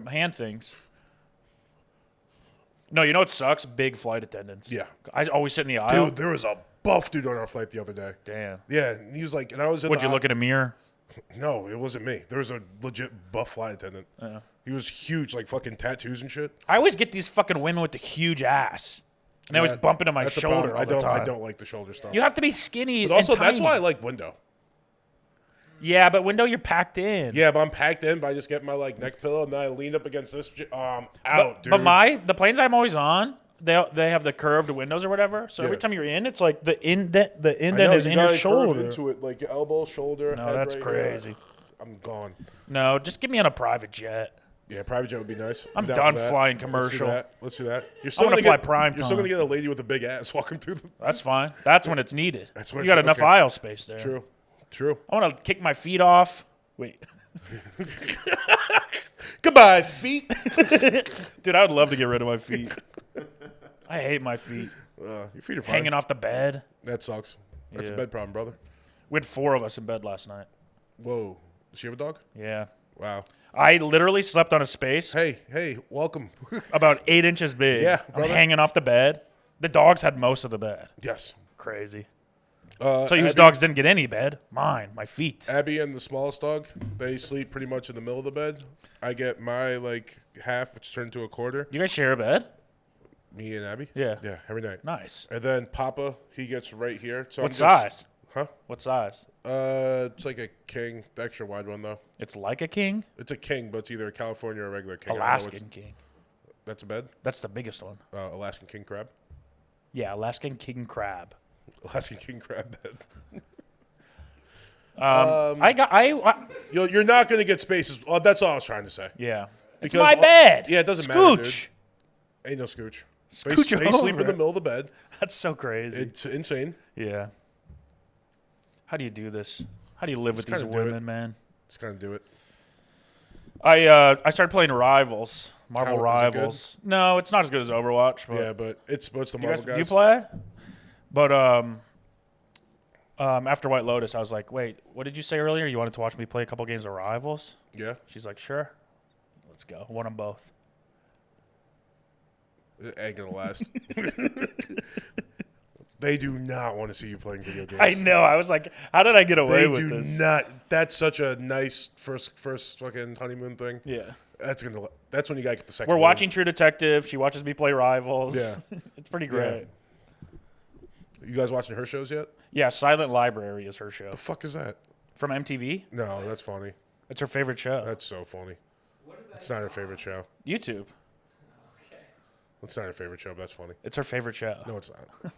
hand things. No, you know what sucks? Big flight attendants. Yeah. I always sit in the aisle. Dude, there was a buff dude on our flight the other day. Damn. Yeah, and he was like, and I was in Would the you aisle- look at a mirror? No, it wasn't me. There was a legit buff flight attendant. He was huge, like fucking tattoos and shit. I always get these fucking women with the huge ass. And they always bump into my That's the shoulder problem. all the time. I don't like the shoulder stuff. You have to be skinny but also, and that's tiny. why I like window. Yeah, but window, you're packed in. Yeah, but I'm packed in, but I just get my like neck pillow and then I lean up against this. Out, dude. But the planes I'm always on, they have the curved windows or whatever. So every Yeah. time you're in, it's like the indent I know, is you in your gotta curve shoulder. into it, like your elbow, shoulder. No, head that's right crazy. here. I'm gone. No, just get me on a private jet. Yeah, private jet would be nice. I'm down done for that. flying commercial. Let's do that. You're I wanna gonna fly get- prime You're still time. gonna get a lady with a big ass walking through the. That's fine. That's when it's needed. That's when You it's- got enough okay. aisle space there. True. I want to kick my feet off. Wait. Goodbye, feet. Dude, I would love to get rid of my feet. I hate my feet. Your feet are fine. Hanging off the bed. That sucks. That's a Yeah. bed problem, brother. We had 4 of us in bed last night. Whoa. Does she have a dog? Yeah. Wow. I literally slept on a space Hey, welcome. about 8 inches big. Yeah, I'm brother. hanging off the bed. The dogs had most of the bed. Yes. Crazy. So So whose dogs didn't get any bed? Mine, my feet. Abby and the smallest dog, they sleep pretty much in the middle of the bed. I get my like half, which turned into a quarter. You guys share a bed? Me and Abby. Yeah. Yeah, every night. Nice. And then Papa, he gets right here. So What I'm just- size? Huh? What size? It's like a king, the extra wide one though. It's like a king? It's a king, but it's either a California or a regular king. I don't know Alaskan which- king. That's a bed. That's the biggest one. Alaskan king crab. Yeah, Alaskan king crab. Alaskan king crab bed. You're not gonna get spaces. Oh, that's all I was trying to say. Yeah. It's Because my all- bed. Yeah, it doesn't matter, Scooch. Ain't no scooch. Scooch They sleep over. in the middle of the bed. That's so crazy. It's insane. Yeah. How do you do this? How do you live with these kinda do it. women, man? Just kind of do it. I started playing Rivals, Marvel How- is it good? Rivals. No, it's not as good as Overwatch. But Yeah, but it's the you, Marvel guys, you guys. play? But after White Lotus, I was like, wait, what did you say earlier? You wanted to watch me play a couple games of Rivals? Yeah, She's like, sure. Let's go. Won them both. it ain't gonna last. They do not want to see you playing video games. I know. I was like, how did I get away They with do this? not. That's such a nice first fucking honeymoon thing. Yeah. That's when you gotta get the second. We're one. watching True Detective. She watches me play Rivals. Yeah. It's pretty great. You guys watching her shows yet? Yeah, Silent Library is her show. The fuck is that? From MTV. No, that's funny. It's her favorite show. That's so funny. It's not her favorite show. YouTube. It's not her favorite show, but that's funny. It's her favorite show. No, it's not.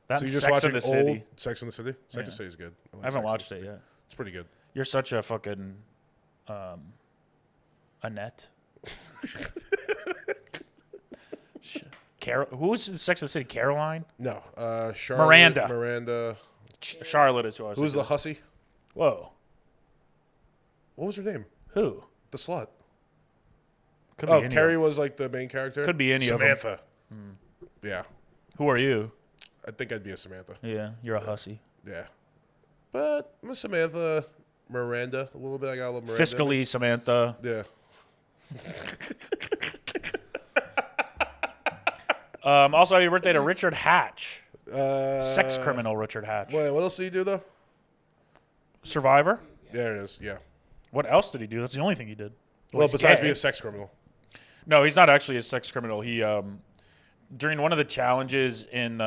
That's So you're just Sex watching in the old City. Sex in the City? Sex in Yeah. the City is good. like I haven't Sex and the watched it City. yet. It's pretty good. You're such a fucking Annette. Who's in Sex in the City? Caroline? No, Charlotte, Miranda. Miranda. Charlotte is who I was Who's the thinking. hussy? Whoa. What was her name? Who? The slut. Could be Oh, any Carrie of- was like the main character. Could be any of 'em. Samantha. Yeah, Who are you? I think I'd be a Samantha. Yeah, you're a hussy. Yeah, but I'm a Samantha. Miranda a little bit. I got a little Miranda. Fiscally, Samantha. Yeah. Also, happy birthday to Richard Hatch. Sex Uh, criminal Richard Hatch. Wait, what else do you do though? Survivor? There it is. Yeah. What else did he do? That's the only thing he did. Well, he's besides gay. being a sex criminal. No, he's not actually a sex criminal. He during one of the challenges in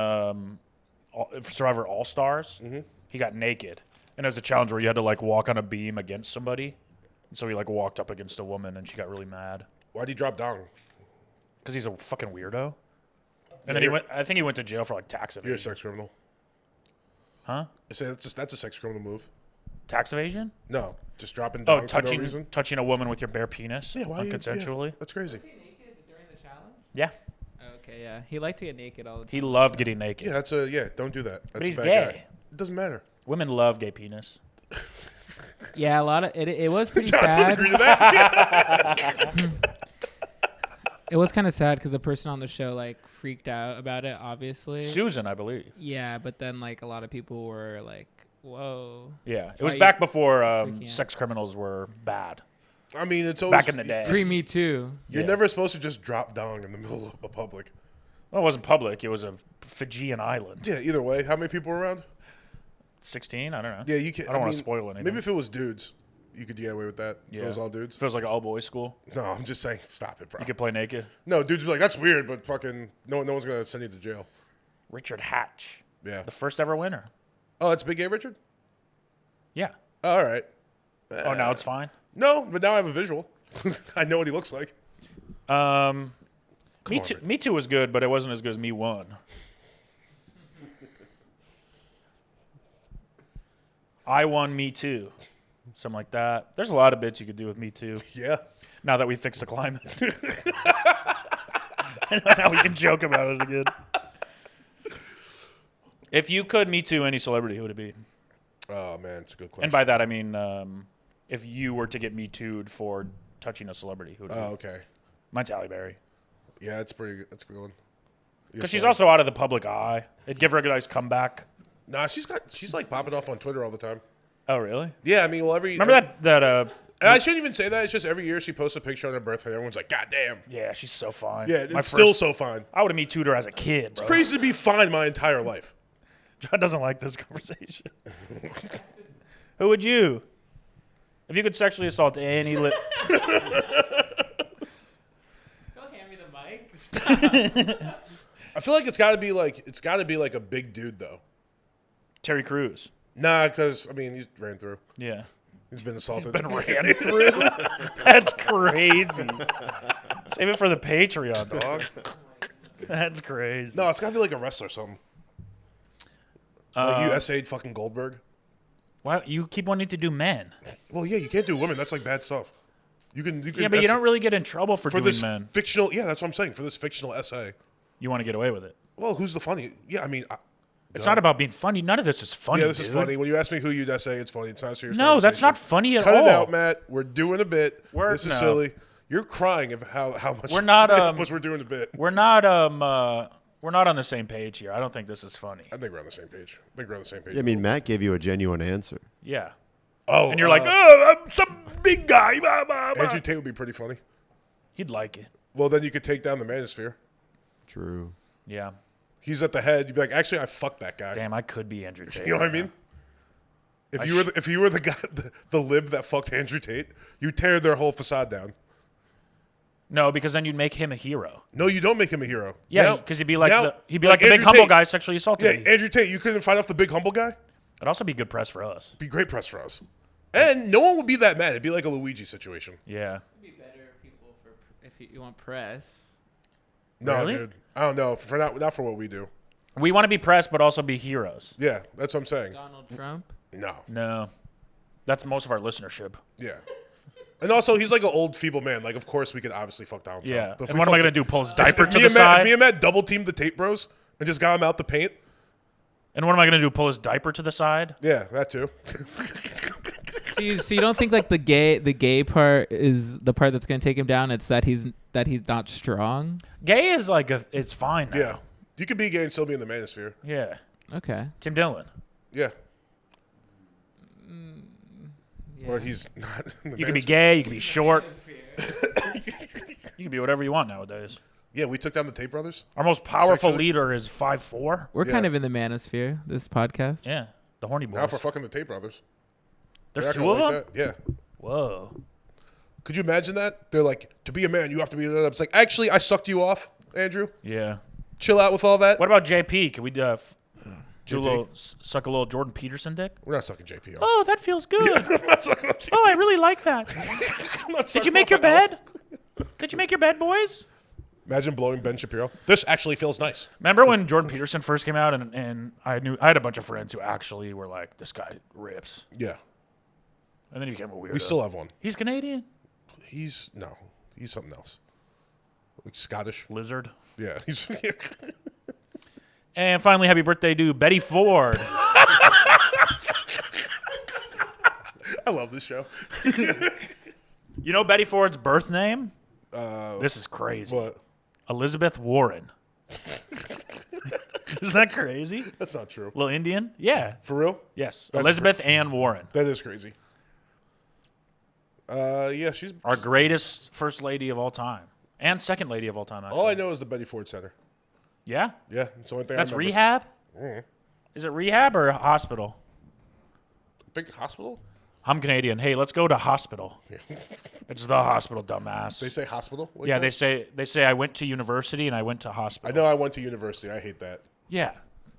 Survivor All Stars, he got naked, and it was a challenge where you had to like walk on a beam against somebody. And so he like walked up against a woman, and she got really mad Why'd he drop down? because he's a fucking weirdo. And Yeah, then he you're- went. I think he went to jail for like tax You're a evasion. sex criminal. Huh? I say that's a sex criminal move. Tax evasion? No, just dropping Oh, down for no touching reason. touching a woman with your bare penis Yeah, why? unconsensually. Yeah, that's crazy. Naked during the challenge? Yeah, Okay, yeah. He liked to get naked all the time. he loved getting naked. Yeah, don't do that. That's he's a bad gay. Guy. It doesn't matter. Women love gay penis. Yeah, a lot of it was pretty John, don't sad. agree to that. It was kind of sad because the person on the show like freaked out about it. Obviously. Susan, I believe. Yeah, but then like a lot of people were like, "Whoa." Yeah, it was Why back you before freaking out? sex criminals were bad. I mean, it's always Back in the day. Pre Me Too. You're Yeah. never supposed to just drop down in the middle of public. Well, it wasn't public. It was a Fijian island. Yeah, either way. How many people were around? 16? I don't know. Yeah, you can. I don't want mean, to spoil anything. Maybe if it was dudes, you could get away with that. If Yeah. it was all dudes. If it was like an all-boys school, No, I'm just saying, stop it, bro. you could play naked. No, dudes would be like, that's weird, but fucking no one's gonna send you to jail. Richard Hatch, Yeah. the first ever winner. Oh, it's Big Gay Richard? Yeah. All right. Oh, now it's fine. No, but now I have a visual. I know what he looks like. Me on, Too. Rick. Me Too was good, but it wasn't as good as Me One. I won Me Too. Something like that. There's a lot of bits you could do with Me Too. Yeah. Now that we fixed the climate. Now we can joke about it again. If you could Me Too any celebrity, who would it be? Oh man, it's a good question. And by that I mean, if you were to get Me Too'd for touching a celebrity, who would it be? Oh, okay. Mine's Halle Berry. Yeah, it's pretty good. That's a good one. Because she's also out of the public eye. It'd give her a nice comeback. Nah, she's like popping off on Twitter all the time. Oh, really? Yeah, I mean, well, Remember that And I shouldn't even say that. It's just every year she posts a picture on her birthday. Everyone's like, God damn. Yeah, she's so fine. Yeah, it's still so fine. I would have Me Too'd her as a kid, bro. Crazy to be fine my entire life. John doesn't like this conversation. Who would you? If you could sexually assault any Don't hand me the mic. Stop. I feel like it's got to be like a big dude though. Terry Crews. Nah, because I mean he's ran through. Yeah. He's been assaulted. Been ran through. That's crazy. Save it for the Patreon, dog. That's crazy. No, it's got to be like a wrestler or something. Like you essayed fucking Goldberg. Why you keep wanting to do men? Well, yeah, you can't do women. That's like bad stuff. You can. Yeah, but you don't really get in trouble for doing this men. fictional. Yeah, that's what I'm saying. For this fictional essay. You want to get away with it. Well, who's the funny? Yeah, I mean. It's not about being funny. None of this is funny. Yeah, this is dude. funny. When you ask me who you'd essay, it's funny. It's not a serious. No, that's not funny at Cut all. it out, Matt. We're doing a bit. This is no. silly. You're crying of how much We're not, how much we're doing a bit. We're not on the same page here. I don't think this is funny. I think we're on the same page. Yeah, I mean, Matt gave you a genuine answer. Yeah. Oh, And you're like, oh, I'm some big guy. Blah, blah, blah. Andrew Tate would be pretty funny. He'd like it. Well, then you could take down the manosphere. True. Yeah. He's at the head. You'd be like, actually, I fucked that guy. Damn, I could be Andrew Tate. You know what I right mean? now. If you were the guy, the lib that fucked Andrew Tate, you tear their whole facade down. No, because then you'd make him a hero. No, you don't make him a hero. Yeah, because he'd be like the big Andrew humble Tate. guy sexually assaulted Yeah, me. Andrew Tate. You couldn't fight off the big humble guy. It'd also be good press for us. Be great press for us, and no one would be that mad. It'd be like a Luigi situation. Yeah. It'd be better if you want press. No, Really? dude. I don't know. For not for what we do. We want to be pressed, but also be heroes. Yeah, that's what I'm saying. Donald Trump. No. No. That's most of our listenership. Yeah. And also, he's like an old, feeble man. Like, of course, we could obviously fuck Donald Trump. Yeah. But if And we what am I fuck- going to do? Pull his diaper if to me the and Matt- side? If me and Matt double teamed the Tate Bros and just got him out the paint. And what am I going to do? Pull his diaper to the side? Yeah, that too. So you don't think like the gay part is the part that's gonna take him down? It's that he's not strong. Gay is like it's fine now. Yeah. You could be gay and still be in the manosphere. Yeah. Okay. Tim Dillon. Yeah. Yeah. Or he's not in the You can be manosphere. gay. You can be short. You can be whatever you want nowadays. Yeah, we took down the Tate Brothers. Our most powerful Sexually? leader is 5'4". We're Yeah. kind of in the manosphere. This podcast. Yeah. The horny Now boys. for fucking the Tate Brothers. There's They're two not of gonna them? like that. Yeah. Whoa. Could you imagine that? They're like, to be a man, you have to be. It's like, actually, I sucked you off, Andrew. Yeah. Chill out with all that. What about JP? Can we do a JP? little suck a little Jordan Peterson dick? We're not sucking JP off. Oh, that feels good. I'm not sucking off JP. Oh, I really like that. I'm not Did sucking you make off your my elf. bed? Did you make your bed, boys? Imagine blowing Ben Shapiro. This actually feels nice. Remember when Jordan Peterson first came out, and I had a bunch of friends who actually were like, "This guy rips," Yeah. and then he became a weirdo. We still have one. He's Canadian. He's something else. Like Scottish. Lizard. Yeah. He's And finally, happy birthday to Betty Ford. I love this show. You know Betty Ford's birth name? This is crazy. But Elizabeth Warren. Isn't that crazy? that's not true. Little Indian? Yeah. For real? Yes. That's Elizabeth Ann Warren. That is crazy. Yeah, she's Our greatest first lady of all time. And second lady of all time, actually. all I know is the Betty Ford Center. Yeah? Yeah, it's the only thing That's I remember. rehab? Mm. Is it rehab or a hospital? Big hospital? I'm Canadian. Hey, let's go to hospital. It's the hospital, dumbass. They say hospital? Like Yeah, that? they say I went to university and I went to I hospital. know I went to university. I hate that. Yeah.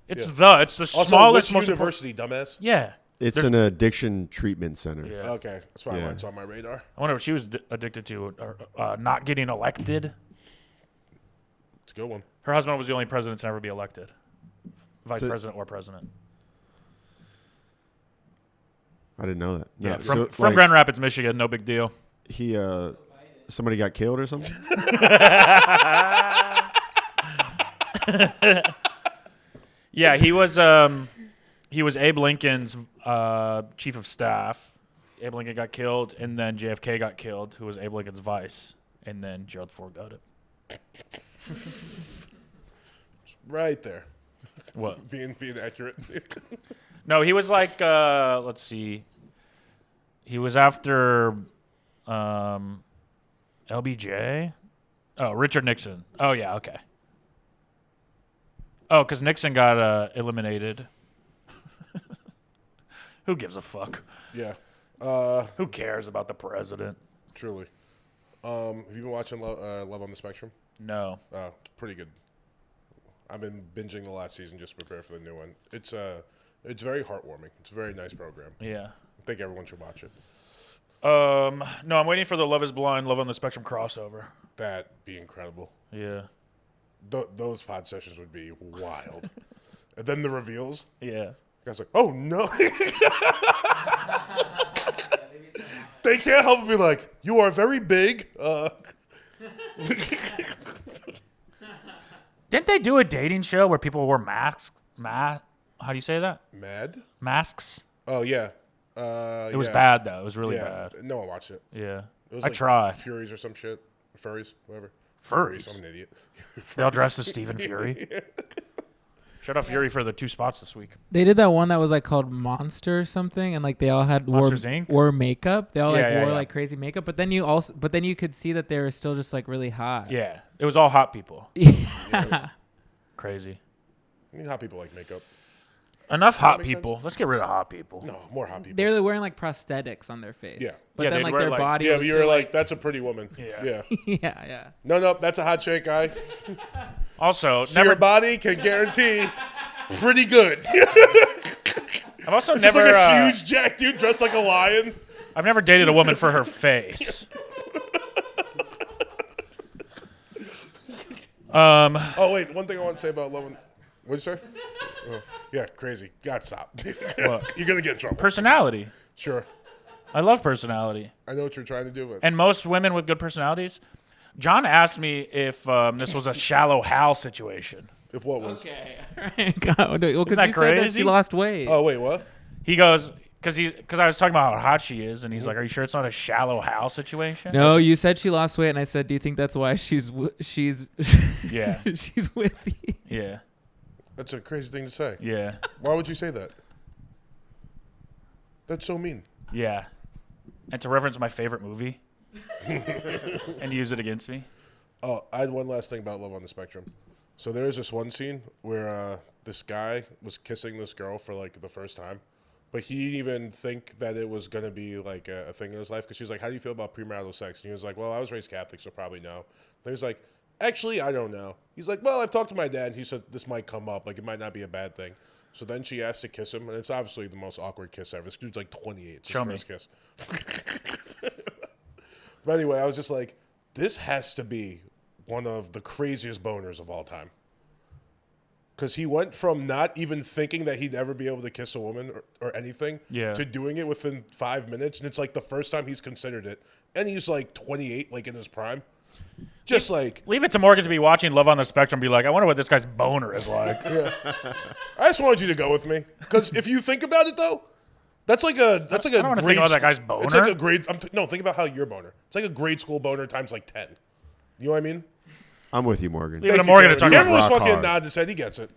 It's Yeah. the Also, smallest, which most university, dumbass? Yeah. It's an addiction treatment center. Yeah. Okay, that's why Yeah. it's on my radar. I wonder if she was addicted to not getting elected. It's a good one. Her husband was the only president to ever be elected, vice So- president or president. I didn't know that. No, Yeah, so, from like, Grand Rapids, Michigan. No big deal. he somebody got killed or something. Yeah, he was Abe Lincoln's chief of staff. Abe Lincoln got killed, and then JFK got killed, who was Abe Lincoln's vice, and then Gerald Ford got it. Right there. What? Being accurate. No, he was like, let's see. He was after LBJ. Oh, Richard Nixon. Oh yeah, okay. Oh, because Nixon got eliminated. Who gives a fuck? Yeah. Who cares about the president? Truly. Have you been watching Love on the Spectrum? No. It's pretty good. I've been binging the last season just to prepare for the new one. It's very heartwarming. It's a very nice program. Yeah. I think everyone should watch it. No, I'm waiting for the Love is Blind, Love on the Spectrum crossover. That'd be incredible. Yeah. Those pod sessions would be wild. And then the reveals. Yeah. Guys like, oh no. They can't help but be like, you are very big. Didn't they do a dating show where people wore masks? How do you say that? Mad? Masks? Oh yeah. It was bad though. It was really bad. No one watched it. Yeah. It was I tried. Furies or some shit. Furries, whatever. Furries? I'm an idiot. They all dressed as Stephen Fury. Shout out Fury for the 2 spots this week. They did that one that was like called Monster or something, and like they all had Monsters, Inc.? wore makeup. They all like Yeah, wore yeah. like crazy makeup, but then you could see that they were still just like really hot. Yeah. It was all hot people. Yeah. Crazy. I mean, hot people like makeup. Enough hot make people. Let's get rid of hot people. No, more hot people. They're wearing like prosthetics on their face. Yeah. But Yeah, then they'd like wear, their like- body. Yeah, was but you still, were like, that's a pretty woman. Yeah. yeah. No, that's a hot chick guy. Also, So your body can guarantee pretty good. I've also It's never just like a huge jack dude dressed like a lion. I've never dated a woman for her face. Oh wait, one thing I want to say about Love. What'd you say? Oh, yeah, crazy. God, stop. What? You're gonna get in trouble. Personality. Sure, I love personality. I know what you're trying to do, but And most women with good personalities. John asked me if this was a Shallow Hal situation. if what was? Okay. God, well, because that you said that crazy? she lost weight. Oh wait, what? He goes, because I was talking about how hot she is, and he's like, "Are you sure it's not a Shallow Hal situation?" No, you said she lost weight, and I said, "Do you think that's why she's Yeah. she's with you?" Yeah. That's a crazy thing to say. Yeah. Why would you say that? That's so mean. Yeah. And to reference my favorite movie and use it against me. Oh, I had one last thing about Love on the Spectrum. So there is this one scene where this guy was kissing this girl for like the first time, but he didn't even think that it was gonna be like a thing in his life because she was like, "How do you feel about premarital sex?" And he was like, "Well, I was raised Catholic, so probably no." Then he was like, "Actually, I don't know." He's like, "Well, I've talked to my dad. And he said this might come up. Like it might not be a bad thing." So then she asked to kiss him, and it's obviously the most awkward kiss ever. This dude's like 28. It's Show his me. first kiss. But anyway, I was just like, this has to be one of the craziest boners of all time. Because he went from not even thinking that he'd ever be able to kiss a woman or anything Yeah. to doing it within 5 minutes. And it's like the first time he's considered it. And he's like 28, like in his prime. Just like, Leave it to Morgan to be watching Love on the Spectrum and be like, I wonder what this guy's boner is like. I just wanted you to go with me. Because if you think about it, though, that's like a I don't wanna think about that guy's boner. It's like a grade. No, think about how your boner. It's like a grade school boner times like 10. You know what I mean? I'm with you, Morgan. Leave it to Thank you, Morgan to Kevin. talk Kevin about. was rock fucking hard. nodding his head. He gets it.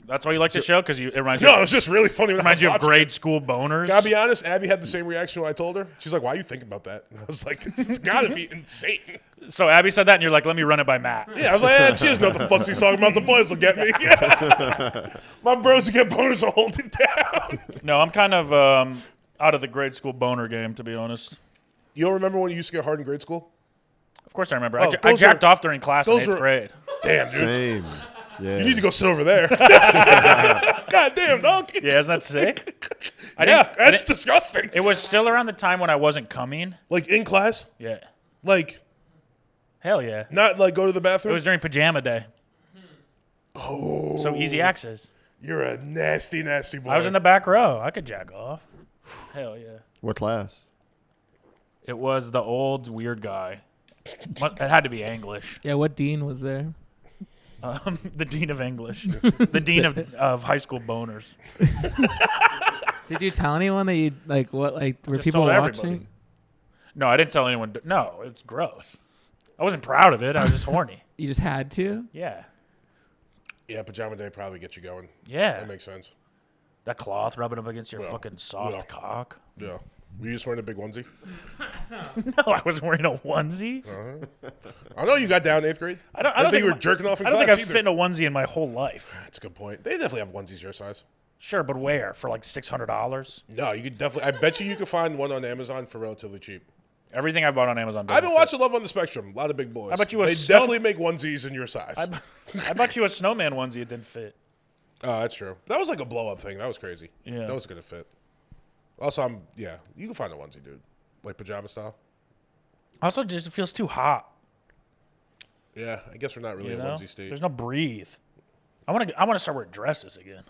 That's why you like the show? Because it reminds you, No, it's just really funny. When I reminds was you of watching grade it. school boners. Gotta be honest, Abby had the same reaction when I told her. She's like, "Why are you thinking about that?" And I was like, "It's gotta be insane." So Abby said that, and you're like, let me run it by Matt. Yeah, I was like, "She doesn't know what the fuck she's talking about. The boys will get me." My bros who get boners will hold it down. No, I'm kind of out of the grade school boner game, to be honest. You don't remember when you used to get hard in grade school? Of course I remember. Oh, I those jacked are- off during class in those 8th are- grade. Damn, dude. Same. Yeah. You need to go sit over there. God damn, dog. Yeah, isn't that sick? I Yeah, didn't- that's disgusting. It was still around the time when I wasn't coming. Like in class? Yeah. Like, Hell yeah. not like go to the It bathroom? was during pajama day. Oh. So easy access. You're a nasty, nasty boy. I was in the back row. I could jack off. Hell yeah. What class? It was the old weird guy. It had to be English. Yeah, what dean was there? The dean of English. The dean of high school boners. Did you tell anyone that you like what like were Just people told watching? everybody. No, I didn't tell anyone. No, it's gross. I wasn't proud of it. I was just horny. You just had to? Yeah. Yeah, pajama day probably gets you going. Yeah. That makes sense. That cloth rubbing up against your Yeah. fucking soft Yeah. cock. Yeah. Were you just wearing a big onesie? No, I wasn't wearing a onesie. I know you got down in 8th grade. I don't think think you were jerking off in I don't class think I've either. fit in a onesie in my whole life. That's a good point. They definitely have onesies your size. Sure, but where? For like $600? No, you could definitely. I bet you could find one on Amazon for relatively cheap. Everything I've bought on Amazon. I've been doesn't fit. watching Love on the Spectrum. A lot of big boys. I bet you a they snow- definitely make onesies in your size. I bought you a snowman onesie. It didn't fit. Oh, that's true. That was like a blow up thing. That was crazy. Yeah. That was gonna fit. Also, you can find a onesie, dude. Like pajama style. Also, just it feels too hot. Yeah, I guess we're not really You a know? onesie state. There's no breathe. I want to start wearing dresses again.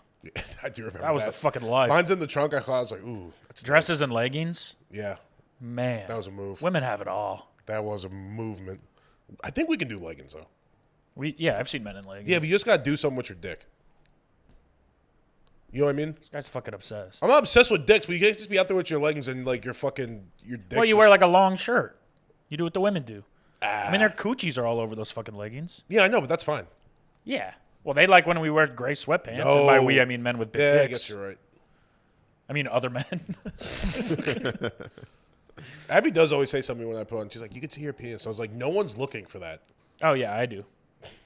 I do remember That was the fucking life. Mine's in the trunk. I was like, ooh, that's Dresses and leggings. yeah, Man, that was a move. women have it all. That was a movement. I think we can do leggings though. I've seen men in leggings. Yeah, but you just gotta do something with your dick. You know what I mean? This guy's fucking obsessed. I'm not obsessed with dicks, but you can't just be out there with your leggings and like your dick. Well, you wear like a long shirt. You do what the women do. I mean, their coochies are all over those fucking leggings. Yeah, I know, but that's fine. Yeah. Well, they like when we wear gray sweatpants. No. And by we, I mean men with big Yeah, dicks. I guess you're right. I mean other men. Abby does always say something when I put on. She's like, "You can see your penis." I was like, "No one's looking for that." Oh, yeah, I do.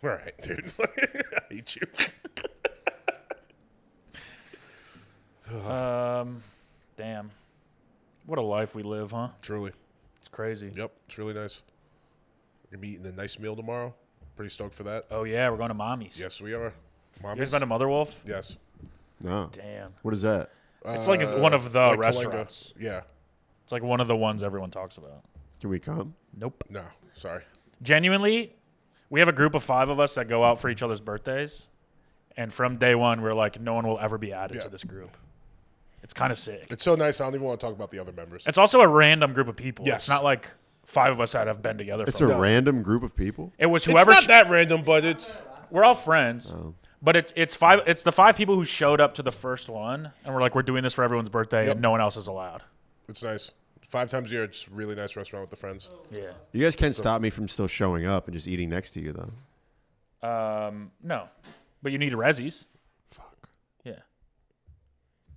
All right, dude. I hate you. Damn. What a life we live, huh? Truly. It's crazy. Yep, it's really nice. We're gonna be eating a nice meal tomorrow. Pretty stoked for that. Oh, yeah, we're going to Mommy's. Yes, we are. You guys Mommy's? been to Mother Wolf? Yes. No. Damn. What is that? It's like one of the like Kalinga. restaurants. Yeah. It's like one of the ones everyone talks about. Can we come? Nope. No, sorry. Genuinely, we have a group of 5 of us that go out for each other's birthdays. And from day one, we're like, no one will ever be added Yeah. to this group. It's kind of sick. It's so nice. I don't even want to talk about the other members. It's also a random group of people. Yes. It's not like 5 of us that have been together. It's for a random group of people? It was It's whoever. not that random, but it's We're all friends. But it's 5. It's the 5 people who showed up to the first one, and we're like, we're doing this for everyone's birthday, Yep. and no one else is allowed. it's nice. 5 times a year, it's a really nice restaurant with the friends. Yeah. You guys can't stop me from still showing up and just eating next to you, though. No, but you need resis. Fuck. Yeah.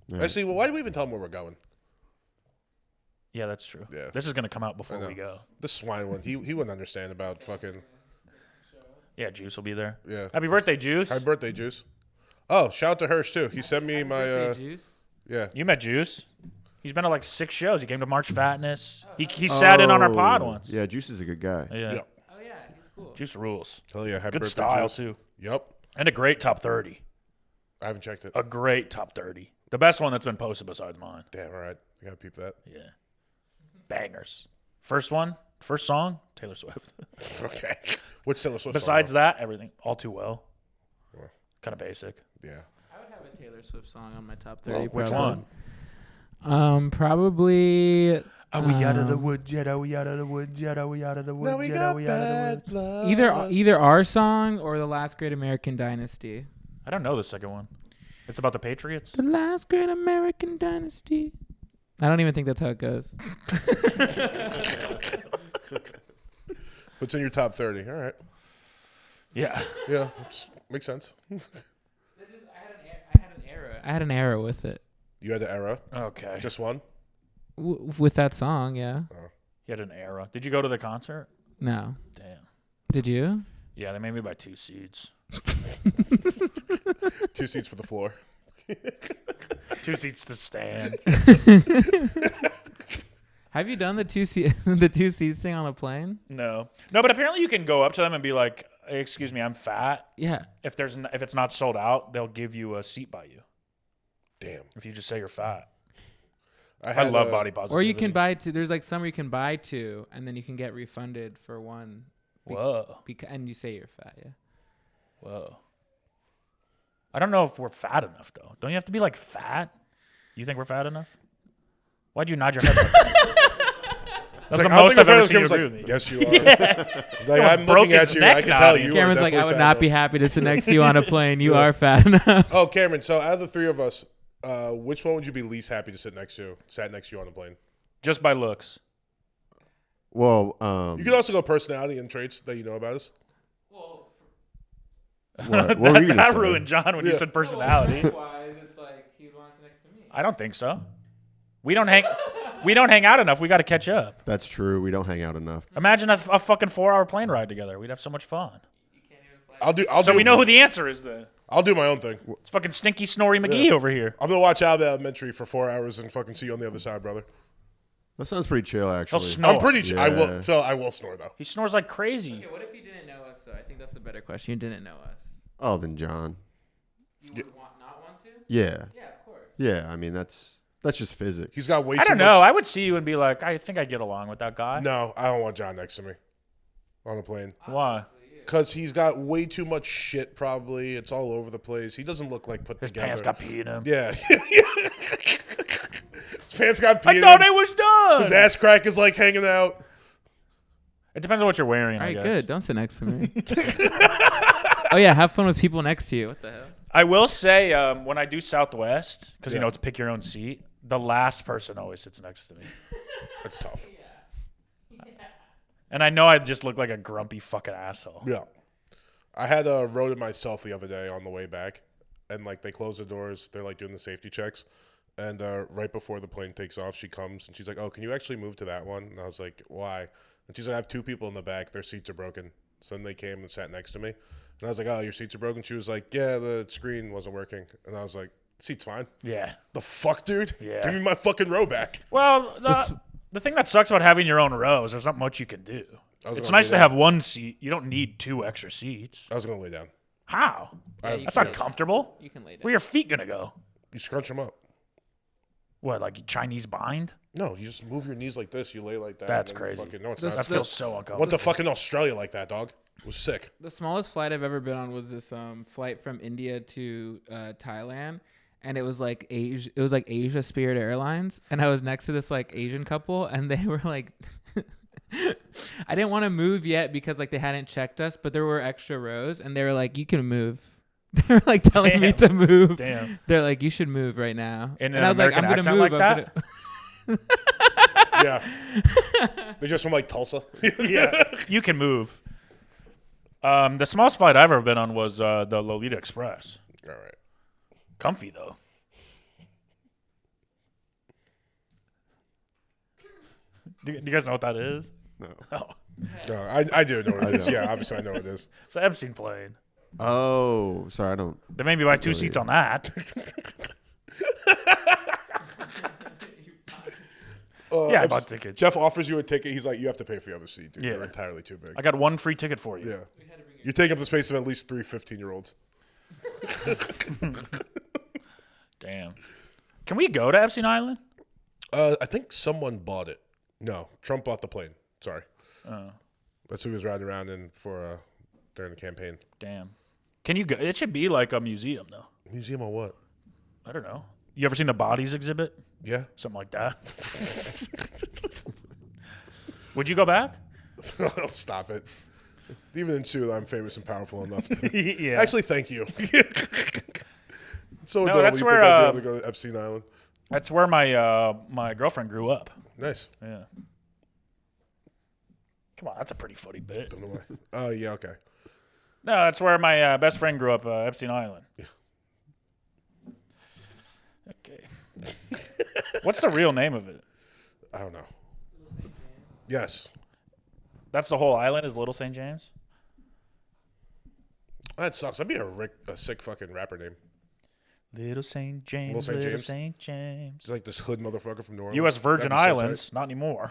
Right. Actually, well, why do we even tell them where we're going? Yeah, that's true. Yeah. This is gonna come out before know. we go. The swine one. He wouldn't understand about fucking Yeah, Juice will be there. yeah. Happy birthday, Juice. Happy birthday, Juice. Oh, shout out to Hirsch too. He sent me my Birthday juice. yeah. You met Juice. He's been to like 6 shows. He came to March Fatness. He sat in on our pod once. Yeah, Juice is a good guy. Yeah. Yeah. Oh yeah, he's cool. Juice rules. Hell yeah. Happy Good birthday, style Juice. too, Yep. and a great top 30. I haven't checked it. A great top 30. The best one that's been posted besides mine. Damn, all right. I gotta peep that. Yeah. Bangers. First song, Taylor Swift. Okay. What's Taylor Swift? Besides song, that, everything all too well. Kind of basic. though? Yeah. I would have a Taylor Swift song on my top 30. Which probably. one? Probably Are we out of the woods yet? Are we out of the woods yet? Are we out of the woods yet? Are we out of the woods? blood. either our song or The Last Great American Dynasty. I don't know the second one. It's about the Patriots. The Last Great American Dynasty. I don't even think that's how it goes. What's in your top 30? All right. Yeah. Yeah. Makes sense. I had an era with it. You had the era. Okay. Just one? With that song, yeah. You had an era. Did you go to the concert? No. Damn. Did you? Yeah, they made me buy 2 seats. 2 seats for the floor. 2 seats to stand. Have you done the the 2 seats thing on a plane? No, but apparently you can go up to them and be like, hey, "Excuse me, I'm fat." Yeah. If it's not sold out, they'll give you a seat by you. Damn. If you just say you're fat. I had, love body positivity. Or you can buy 2. There's like some where you can buy 2 and then you can get refunded for one. Whoa, And you say you're fat, yeah. whoa. I don't know if we're fat enough though. Don't you have to be like fat? You think we're fat enough? Why'd you nod your head? That's It's the like, I don't most think I've ever Cameron's seen you like, agree with me. Yes, you are. Like, I'm broke looking his at you. neck I can tell nodding. you. Cameron's are like, I would definitely not fat be happy to sit next to you on a plane. You are fat enough. Oh, Cameron. So out of the 3 of us, which one would you be least happy to sit next to? Sat next to you on the plane. Just by looks. Well, You could also go personality and traits that you know about us. what were you gonna That say? ruined John when you Yeah. said personality. It's like he wants next to me. I don't think so. We don't hang. We don't hang out enough. We got to catch up. That's true. We don't hang out enough. Imagine a fucking 4-hour plane ride together. We'd have so much fun. So We know who the answer is then. I'll do my own thing. It's fucking Stinky Snorri McGee over here. I'm gonna watch Alabama Elementary for 4 hours and fucking see you on the other side, brother. That sounds pretty chill, actually. He'll snore. I'm pretty. I will. Yeah. So I will snore though. He snores like crazy. Okay, what if you didn't know us, though? I think that's the better question. You didn't know us. Oh, then John. You would not want to? Yeah. Yeah, of course. Yeah. I mean, that's just physics. He's got way I too don't much. know. I would see you and be like, I think I get along with that guy. No, I don't want John next to me on the plane Why? because he's got way too much shit. Probably it's all over the place. He doesn't look like put His together. pants got pee in him. Yeah. His pants got pee. I in thought him. it was done. His ass crack is like hanging out. It depends on what you're wearing. All I right, guess. good. Don't sit next to me. Oh, yeah. Have fun with people next to you. What the hell? I will say when I do Southwest, because Yeah. it's pick your own seat. The last person always sits next to me, That's tough. and I know I just look like a grumpy fucking asshole. Yeah. I had rode it myself the other day on the way back, and like they close the doors. They're like doing the safety checks, and right before the plane takes off, she comes and she's like, "Oh, can you actually move to that one?" And I was like, "Why?" And she's like, "I have two people in the back. Their seats are broken." So then they came and sat next to me, and I was like, "Oh, your seats are broken." She was like, "Yeah, the screen wasn't working," and I was like, "Seat's fine." Yeah. The fuck, dude? Yeah. Give me my fucking row back. Well, the thing that sucks about having your own row is there's not much you can do. I was It's gonna nice lay to down. have one seat. You don't need 2 extra seats. I was gonna lay down. How? Yeah, you That's can not lay comfortable. You can lay down. Where are your feet gonna go? You scrunch them up. What, like Chinese bind? No, you just move your knees like this. You lay like that. That's and then you crazy. Fucking, no, it's That's not. That feels so uncomfortable. What the fuck in Australia like that, dog? It was sick. The smallest flight I've ever been on was this flight from India to Thailand, and it was like Asia. It was like Asia Spirit Airlines, and I was next to this like Asian couple, and they were like, I didn't want to move yet because like they hadn't checked us, but there were extra rows, and they were like, "You can move." They were like telling me to move. Damn. They're like, "You should move right now," In and an I was American like, "I'm accent gonna move." like I'm that? gonna- Yeah. They're just from like Tulsa. Yeah, you can move. The smallest flight I've ever been on was the Lolita Express. All right. Comfy though. Do you guys know what that is? No. Oh, No, I do know what it is. Yeah, obviously I know what it is. it's an Epstein plane. Oh, sorry. I don't. They made me buy 2 seats on that. Yeah, I bought tickets. Jeff offers you a ticket. He's like, you have to pay for the other seat, dude. Yeah. You're entirely too big. I got 1 free ticket for you. Yeah. You're taking up the space of at least 3 15-year-olds. Damn. Can we go to Epstein Island? I think someone bought it. No, Trump bought the plane. Sorry. Oh, That's who he was riding around in for during the campaign. damn. Can you go? It should be like a museum though. Museum of what? I don't know. You ever seen the bodies exhibit? Yeah. Something like that. Would you go back? Stop it. Even in Sioux, I'm famous and powerful enough. To... Yeah. Actually, thank you. So No, adorable. that's You where, think I'd be able to go to Epstein Island? That's where my my girlfriend grew up. Nice. Yeah. Come on, that's a pretty funny bit. Don't know why. Oh, yeah, okay. No, that's where my best friend grew up, Epstein Island. Yeah. Okay. What's the real name of it? I don't know. Yes. That's the whole island is Little St. James? That sucks. That'd be a sick fucking rapper name. Little St. James, Little St. Little James? St. James. Just like this hood motherfucker from New Orleans. U.S. Virgin That'd be so Islands, not anymore.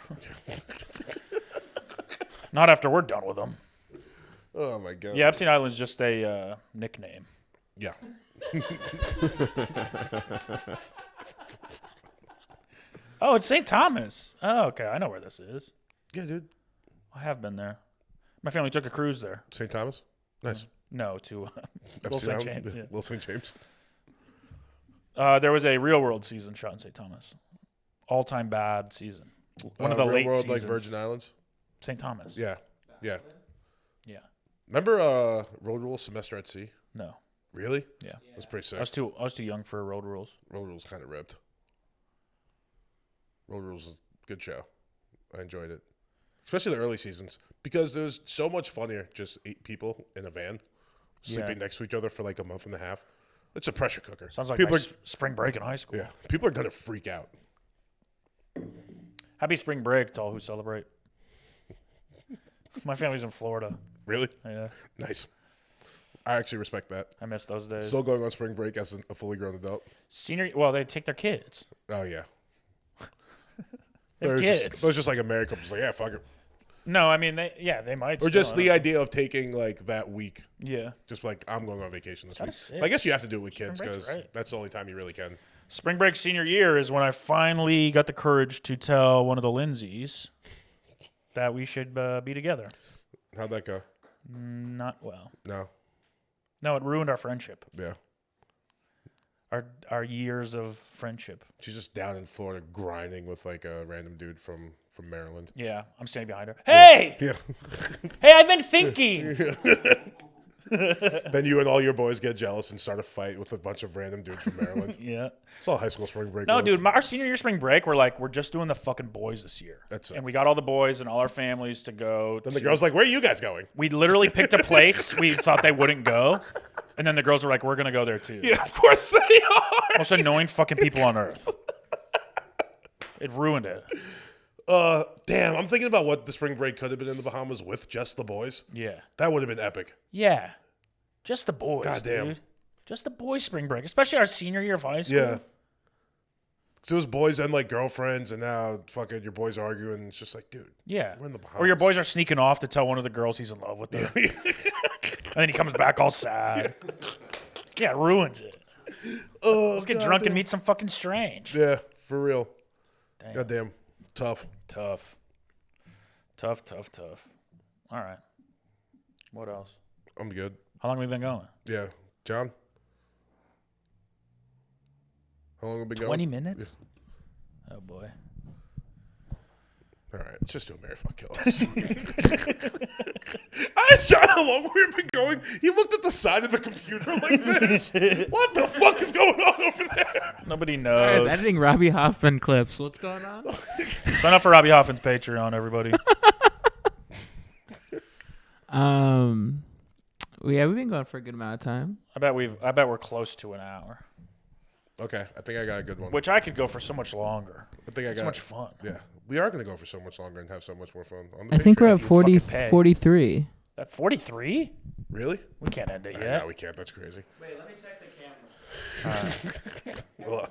Not after we're done with them. tight. Oh, my God. Yeah, Epstein Island's just a nickname. Yeah. Oh, it's St. Thomas. Oh, okay. I know where this is. Yeah, dude. I have been there. My family took a cruise there. St. Thomas? Nice. No, to Little Epstein St. Island? James. Yeah. Little St. James. There was a Real World season shot in St. Thomas. All-time bad season. One of the Real late world, seasons. like Virgin Islands? St. Thomas. Yeah. Yeah. Yeah. Remember Road Rules Semester at Sea? No. Really? Yeah. That's pretty sick. I was too young for Road Rules. Road Rules kind of ripped. Road Rules is a good show. I enjoyed it. Especially the early seasons. Because it was so much funnier just 8 people in a van sleeping Yeah. next to each other for like a month and a half. It's a pressure cooker. Sounds like people my are, spring break in high school. yeah, people are gonna freak out. Happy spring break to all who celebrate. My family's in Florida. Really? Yeah, Nice. I actually respect that. I miss those days. Still going on spring break as a fully grown adult. Well, they take their kids. Oh, yeah. They have kids. There's just like a married couple. Like, yeah, fuck it. No, I mean, they might. Or still, just I the don't- idea of taking like that week. Yeah. Just like, I'm going on vacation this week. sick. I guess you have to do it with kids break's because right. that's the only time you really can. Spring break senior year is when I finally got the courage to tell one of the Lindsays that we should be together. How'd that go? Not well. No. It ruined our friendship. Yeah. Our years of friendship. She's just down in Florida grinding with like a random dude from Maryland. Yeah, I'm standing behind her. Hey! Yeah. Hey, I've been thinking. Then you and all your boys get jealous and start a fight with a bunch of random dudes from Maryland. Yeah. It's all high school spring break. No, was. dude, our senior year spring break, we're just doing the fucking boys this year. That's it. And we got all the boys and all our families to go. Then the girl's like, "Where are you guys going?" We literally picked a place we thought they wouldn't go. And then the girls were like, we're going to go there too. Yeah, of course they are. Most annoying fucking people on earth. It ruined it. Damn, I'm thinking about what the spring break could have been in the Bahamas with just the boys. Yeah. That would have been epic. Yeah. Just the boys, Goddamn. dude. Just the boys spring break, especially our senior year of high school. Yeah. So it was boys and like girlfriends, and now fucking your boys arguing. It's just like, dude, Yeah. we're in the Bahamas. Or your boys are sneaking off to tell one of the girls he's in love with them. And then he comes back all sad. Yeah, it ruins it. Let's get drunk and meet some fucking strange. Yeah, for real. Damn. Goddamn, tough. Tough. All right. What else? I'm good. How long have we been going? Yeah, John. How long have we been 20 going? minutes? Oh, boy. All right, let's just do a Mary Fuck Kill Us. I asked John how long we've been going. He looked at the side of the computer like this. What the fuck is going on over there? Nobody I was knows. editing Robbie Hoffman clips. What's going on? Sign up for Robbie Hoffman's Patreon, everybody. We've been going for a good amount of time. I bet we're close to an hour. Okay, I think I got a good one. Which I could go for so much longer. I think I got So much fun. Yeah, we are going to go for so much longer and have so much more fun. On the I think we're Patreon. at you 40, fucking pay. 43. That 43? Really? We can't end it Yeah. yet. No, we can't. That's crazy. Wait, let me check the camera. Ugh.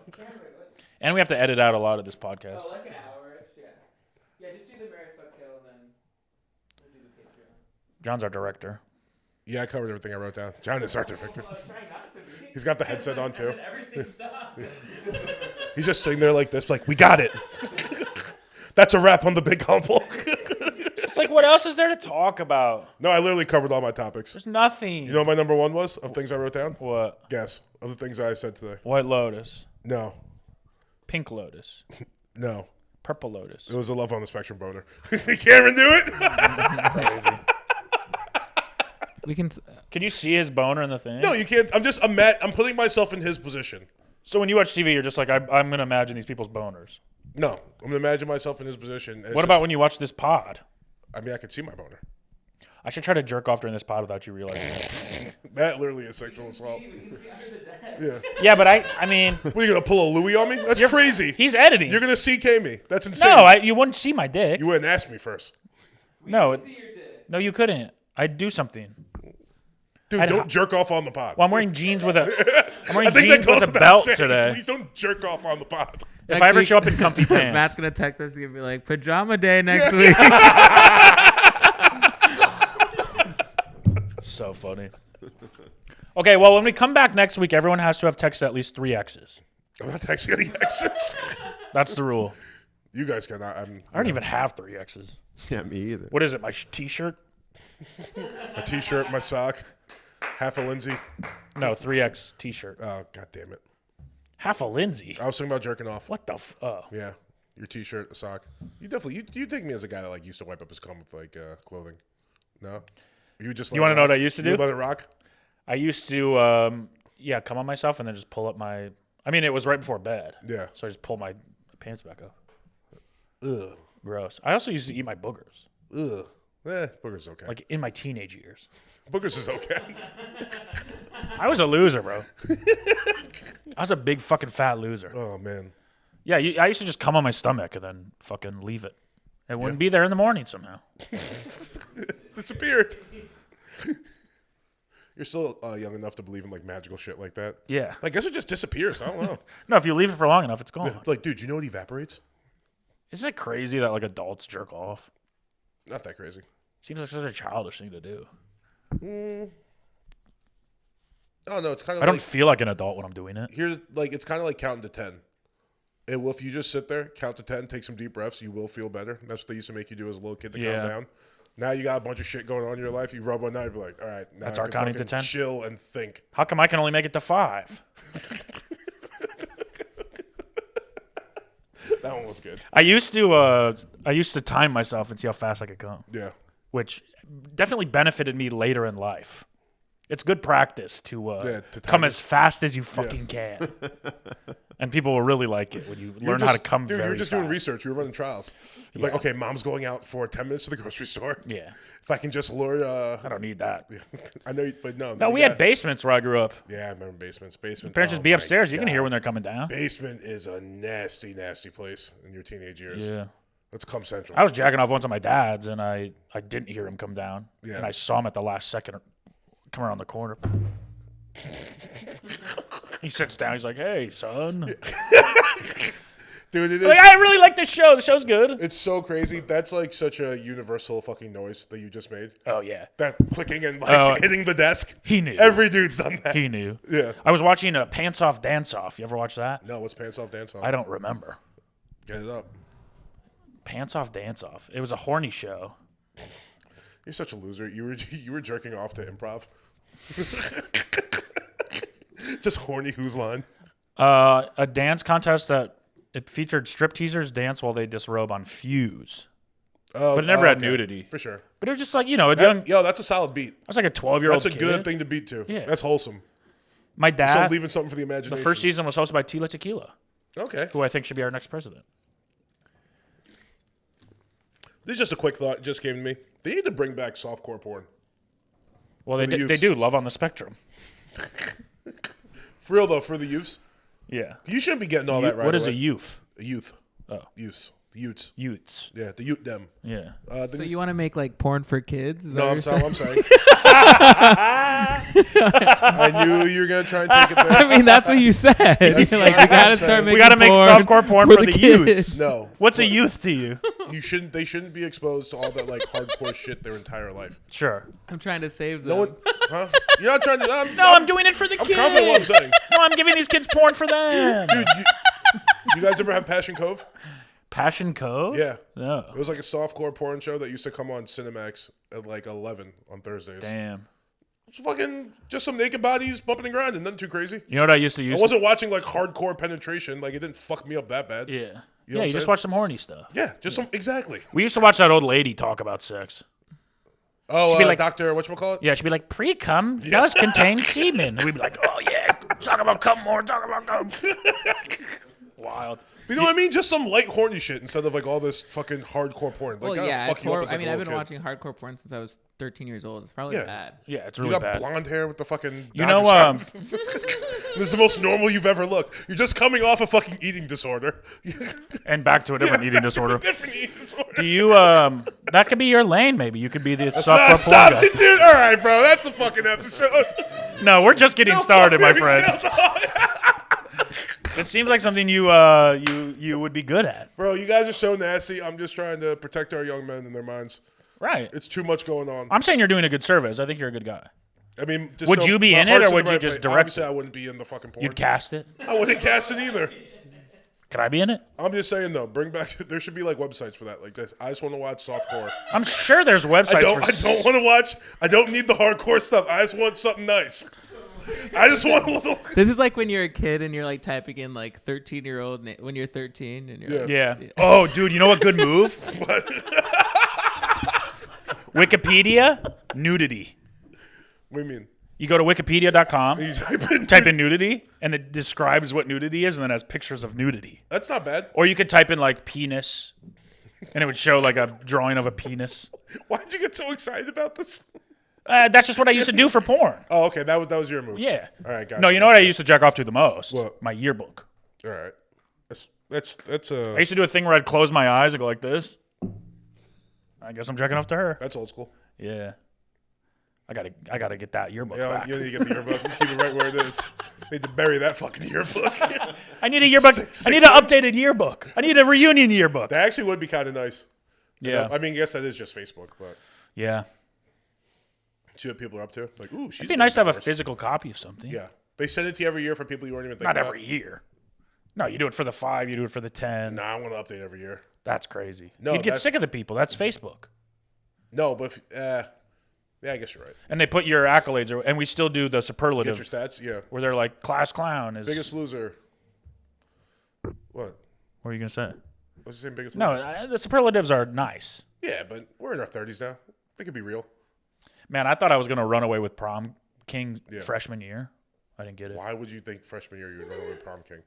And we have to edit out a lot of this podcast. like an hour. Yeah, just do the Mary Fuck Kill and then we'll do the Patreon. John's our director. Yeah, I covered everything I wrote down. John is our director. I was trying not to be. He's got the headset on too. Everything's done. He's just sitting there like this, like, we got it. That's a wrap on the big humble. It's like, what else is there to talk about? No, I literally covered all my topics. There's nothing. You know what my number one was of things I wrote down? What? Guess. Of the things I said today. White Lotus. No. Pink Lotus. No. Purple Lotus. It was a Love on the Spectrum boner. Cameron, do it? Crazy. We can. Can you see his boner in the thing? No, you can't. I'm putting myself in his position. So when you watch TV, you're just like, I'm going to imagine these people's boners. No. I'm going to imagine myself in his position. What about when you watch this pod? I mean, I can see my boner. I should try to jerk off during this pod without you realizing it. That literally is sexual assault. Yeah. Yeah, but I mean, What, are you going to pull a Louis on me? That's crazy. he's editing. You're going to CK me. That's insane. No, you wouldn't see my dick. You wouldn't ask me first. No, no, you couldn't. I'd do something. Dude, don't jerk off on the pod. Well, I'm wearing jeans with a. I'm I wearing think that jeans goes with a without belt saying. today. Please don't jerk off on the pod. If I ever show up in comfy Matt's pants, gonna text us. He's gonna be like, "Pajama day next week." so funny. Okay, well, when we come back next week, everyone has to have texted at least 3 X's. I'm not texting any exes. That's the rule. You guys cannot. I don't even have 3 X's. Yeah, me either. What is it? My T-shirt? My t-shirt, my sock, half a Lindsay. No, 3X T-shirt. Oh, god damn it. Half a Lindsay. I was thinking about jerking off. What the? Oh, Yeah, your t-shirt, a sock. You definitely you take me as a guy that like used to wipe up his cum with like clothing. No, you just. You wanna know what I used to You do? let it rock. I used to, come on myself and then just pull up my. I mean, it was right before bed. Yeah. So I just pull my pants back up. Ugh. Gross. I also used to eat my boogers, Ugh. Boogers is okay. like in my teenage years. Boogers is okay. I was a loser, bro. I was a big fucking fat loser. Oh man. Yeah, I used to just come on my stomach and then fucking leave it. It wouldn't be there in the morning somehow. Disappeared. You're still young enough to believe in like magical shit like that. Yeah. I guess it just disappears. I don't know. No, if you leave it for long enough, it's gone. Like, dude, you know it evaporates? Isn't it crazy that like adults jerk off? Not that crazy. Seems like such a childish thing to do. Oh no, it's kind of. I don't feel like an adult when I'm doing it. Here's like it's kind of like counting to 10. It will, if you just sit there, count to 10, take some deep breaths, you will feel better. That's what they used to make you do as a little kid to calm down. Now you got a bunch of shit going on in your life. You rub one night, you're like, all right, now That's I our can counting to fucking 10? chill and think. How come I can only make it to 5? That one was good. I used to time myself and see how fast I could come, Yeah. which definitely benefited me later in life. It's good practice to to come time as fast as you fucking can. And people will really like it when you learn how to come Dude, very you were just fast. doing research. You were running trials. You're like, okay, mom's going out for 10 minutes to the grocery store. Yeah. If I can just lure, I don't need that. I know, but no. No, we had basements where I grew up. Yeah, I remember basements. Basement. Parents just oh be my upstairs. You can hear God. when they're coming down. Basement is a nasty, nasty place in your teenage years. Yeah. Let's come central. I was jacking off once on my dad's, and I didn't hear him come down. Yeah. And I saw him at the last second come around the corner. He sits down. He's like, hey, son. Dude, it is. Like, I really like this show. The show's good. It's so crazy. That's like such a universal fucking noise that you just made. Oh, yeah. That clicking and like hitting the desk. He knew. Every dude's done that. He knew. Yeah. I was watching Pants Off Dance Off. You ever watch that? No, what's Pants Off Dance Off? I don't remember. Get it up. Pants Off Dance Off. It was a horny show. You're such a loser. You were jerking off to improv. Just horny who's line. A dance contest that it featured strip teasers dance while they disrobe on Fuse. Oh, But it never had okay. nudity. For sure. But it was just like, a young. Yo, that's a solid beat. I was like a 12-year-old That's a kid. good thing to beat to. Yeah. That's wholesome. My So dad, leaving something for the imagination. the first season was hosted by Tila Tequila, Okay. who I think should be our next president. This is just a quick thought. It just came to me. They need to bring back softcore porn. Well, the they youths. do. Love on the Spectrum. For real though, for the youths, Yeah. you shouldn't be getting all that right What is away. a youth? A youth? Oh. Youths. The youths. Youths. Yeah, the youth them. Yeah. So you want to make like porn for kids? Is that No, what I'm you're sorry. saying? I'm sorry. I knew you were gonna try and take it there. I mean, that's what you said. You're like, we what I'm gotta saying. start We making. We got to make softcore porn for the kids. youths. No, What's a youth to you? you shouldn't. They shouldn't be exposed to all that like hardcore shit their entire life. Sure. I'm trying to save them. No one, huh? You're not trying to. No, I'm doing it for the I'm kids. confident in what I'm saying. No, I'm giving these kids porn for them. Dude, you guys ever have Passion Cove? Passion Cove? Yeah. No. It was like a softcore porn show that used to come on Cinemax at like 11 on Thursdays. Damn. It's fucking just some naked bodies bumping and grinding. Nothing too crazy. You know what I used to I use? wasn't watching like hardcore penetration. Like it didn't fuck me up that bad. Yeah. You know what Yeah, I'm you just saying? watch some horny stuff. Yeah, just some exactly. We used to watch that old lady talk about sex. Oh, be like- Dr. Whatchamacallit? Yeah, she'd be like, pre-cum does contain semen. And we'd be like, oh, yeah, talk about cum more, talk about cum. Wild. You know what I mean? Just some light horny shit instead of like all this fucking hardcore porn. Like, Well, gotta yeah. fuck you up as, like, I mean, a I've little been kid. watching hardcore porn since I was 13 years old. It's probably Yeah. bad. Yeah, it's You really got bad. blonde hair with the fucking. You know, Dodgers hat. This is the most normal you've ever looked. You're just coming off a fucking eating disorder. And back to a different eating disorder. Different eating disorder. Do you, that could be your lane, maybe. You could be the softcore porn Stop guy. it, dude. All right, bro. That's a fucking episode. No, we're just getting started, my Fuck, friend. It seems like something you would be good at. Bro, you guys are so nasty. I'm just trying to protect our young men and their minds. Right. It's too much going on. I'm saying you're doing a good service. I think you're a good guy. I mean, just Would know you be my in it, heart's or the would you right just place. direct Obviously, I wouldn't be in the fucking porn. You'd cast it. I wouldn't cast it either. Could I be in it? I'm just saying though, bring back. There should be like websites for that. Like this. I just want to watch softcore. I'm sure there's websites I don't for. want to watch. I don't need the hardcore stuff. I just want something nice. I just want a little. This is like when you're a kid and you're like typing in like 13-year-old when you're 13 and you're Yeah. like, Yeah. Oh, dude, you know what good move? Wikipedia, nudity. What do you mean? You go to wikipedia.com, You type in. type in nudity, and it describes what nudity is, and then has pictures of nudity. That's not bad. Or you could type in like penis, and it would show like a drawing of a penis. Why'd you get so excited about this? That's just what I used to do for porn. Oh, okay. That was your move. Yeah. All right, gotcha. No, you know what I used to jack off to the most? What? My yearbook. All right. That's That's I used to do a thing where I'd close my eyes and go like this. I guess I'm checking off to her. that's old school. Yeah. I gotta get that yearbook Yeah, back. you need to get the yearbook. You keep it right where it is. Need to bury that fucking yearbook. I need a yearbook. Sick, I need an updated yearbook. I need a reunion yearbook. That actually would be kind of nice. Yeah. I mean, I guess that is just Facebook, but Yeah. see what people are up to. Like, ooh, she's It'd be nice to have a divorced. physical copy of something. Yeah, they send it to you every year for people you weren't even thinking Not about. every year. No, you do it for the 5, you do it for the 10. Nah, I want to update every year. That's crazy. No, You'd get that's- sick of the people. That's Facebook. No, but yeah, I guess you're right. And they put your accolades, and we still do the Get superlative your stats. Yeah, where they're like, class clown is. biggest loser. What? What are you going to say? What's the same biggest No, loser? the superlatives are nice. Yeah, but we're in our 30s now. They could be real. Man, I thought I was going to run away with prom king Yeah. freshman year. I didn't get it. Why would you think freshman year you would run away with prom king?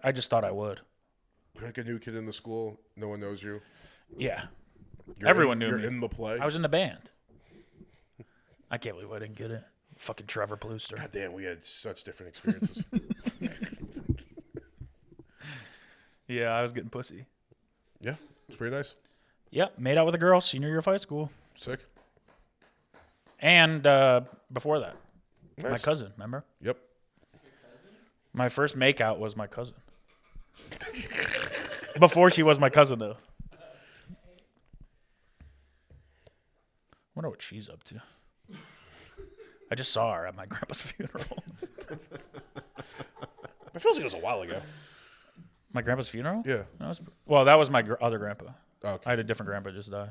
I just thought I would. Like a new kid in the school, no one knows you. Yeah. You're Everyone in, knew you're me. in the play. I was in the band. I can't believe I didn't get it. Fucking Trevor Plooster. God damn, we had such different experiences. Yeah, I was getting pussy. Yeah, it's pretty nice. Yep, made out with a girl senior year of high school. Sick. And before that, my Nice. cousin, remember? Yep. My first makeout was my cousin. Before she was my cousin, though. Wonder what she's up to. I just saw her at my grandpa's funeral. It feels like it was a while ago. My grandpa's funeral? Yeah. That was my other grandpa. Oh, okay. I had a different grandpa just die.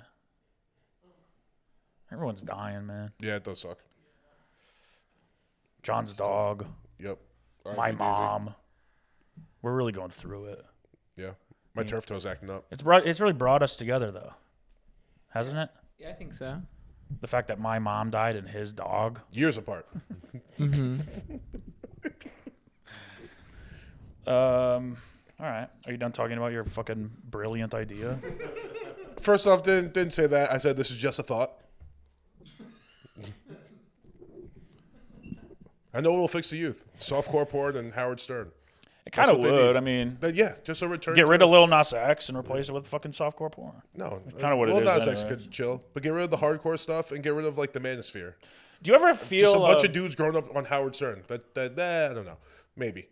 Everyone's dying, man. Yeah, it does suck. John's dog, Yep. my R.I.P. Daisy. mom. We're really going through it. Yeah. My turf toe's acting up. It's really brought us together, though, hasn't it? Yeah, I think so. The fact that my mom died and his dog. Years apart. All right. Are you done talking about your fucking brilliant idea? First off, didn't say that. I said this is just a thought. I know it will fix the youth. Softcore porn and Howard Stern. It kind of what they would. need. I mean, But yeah, just a return. get to rid of Lil Nas X and replace it with fucking softcore porn. No, kinda what it Lil is Nas X anyways. could chill, but get rid of the hardcore stuff and get rid of like the manosphere. Do you ever feel Just a bunch of dudes growing up on Howard Stern. I don't know. Maybe.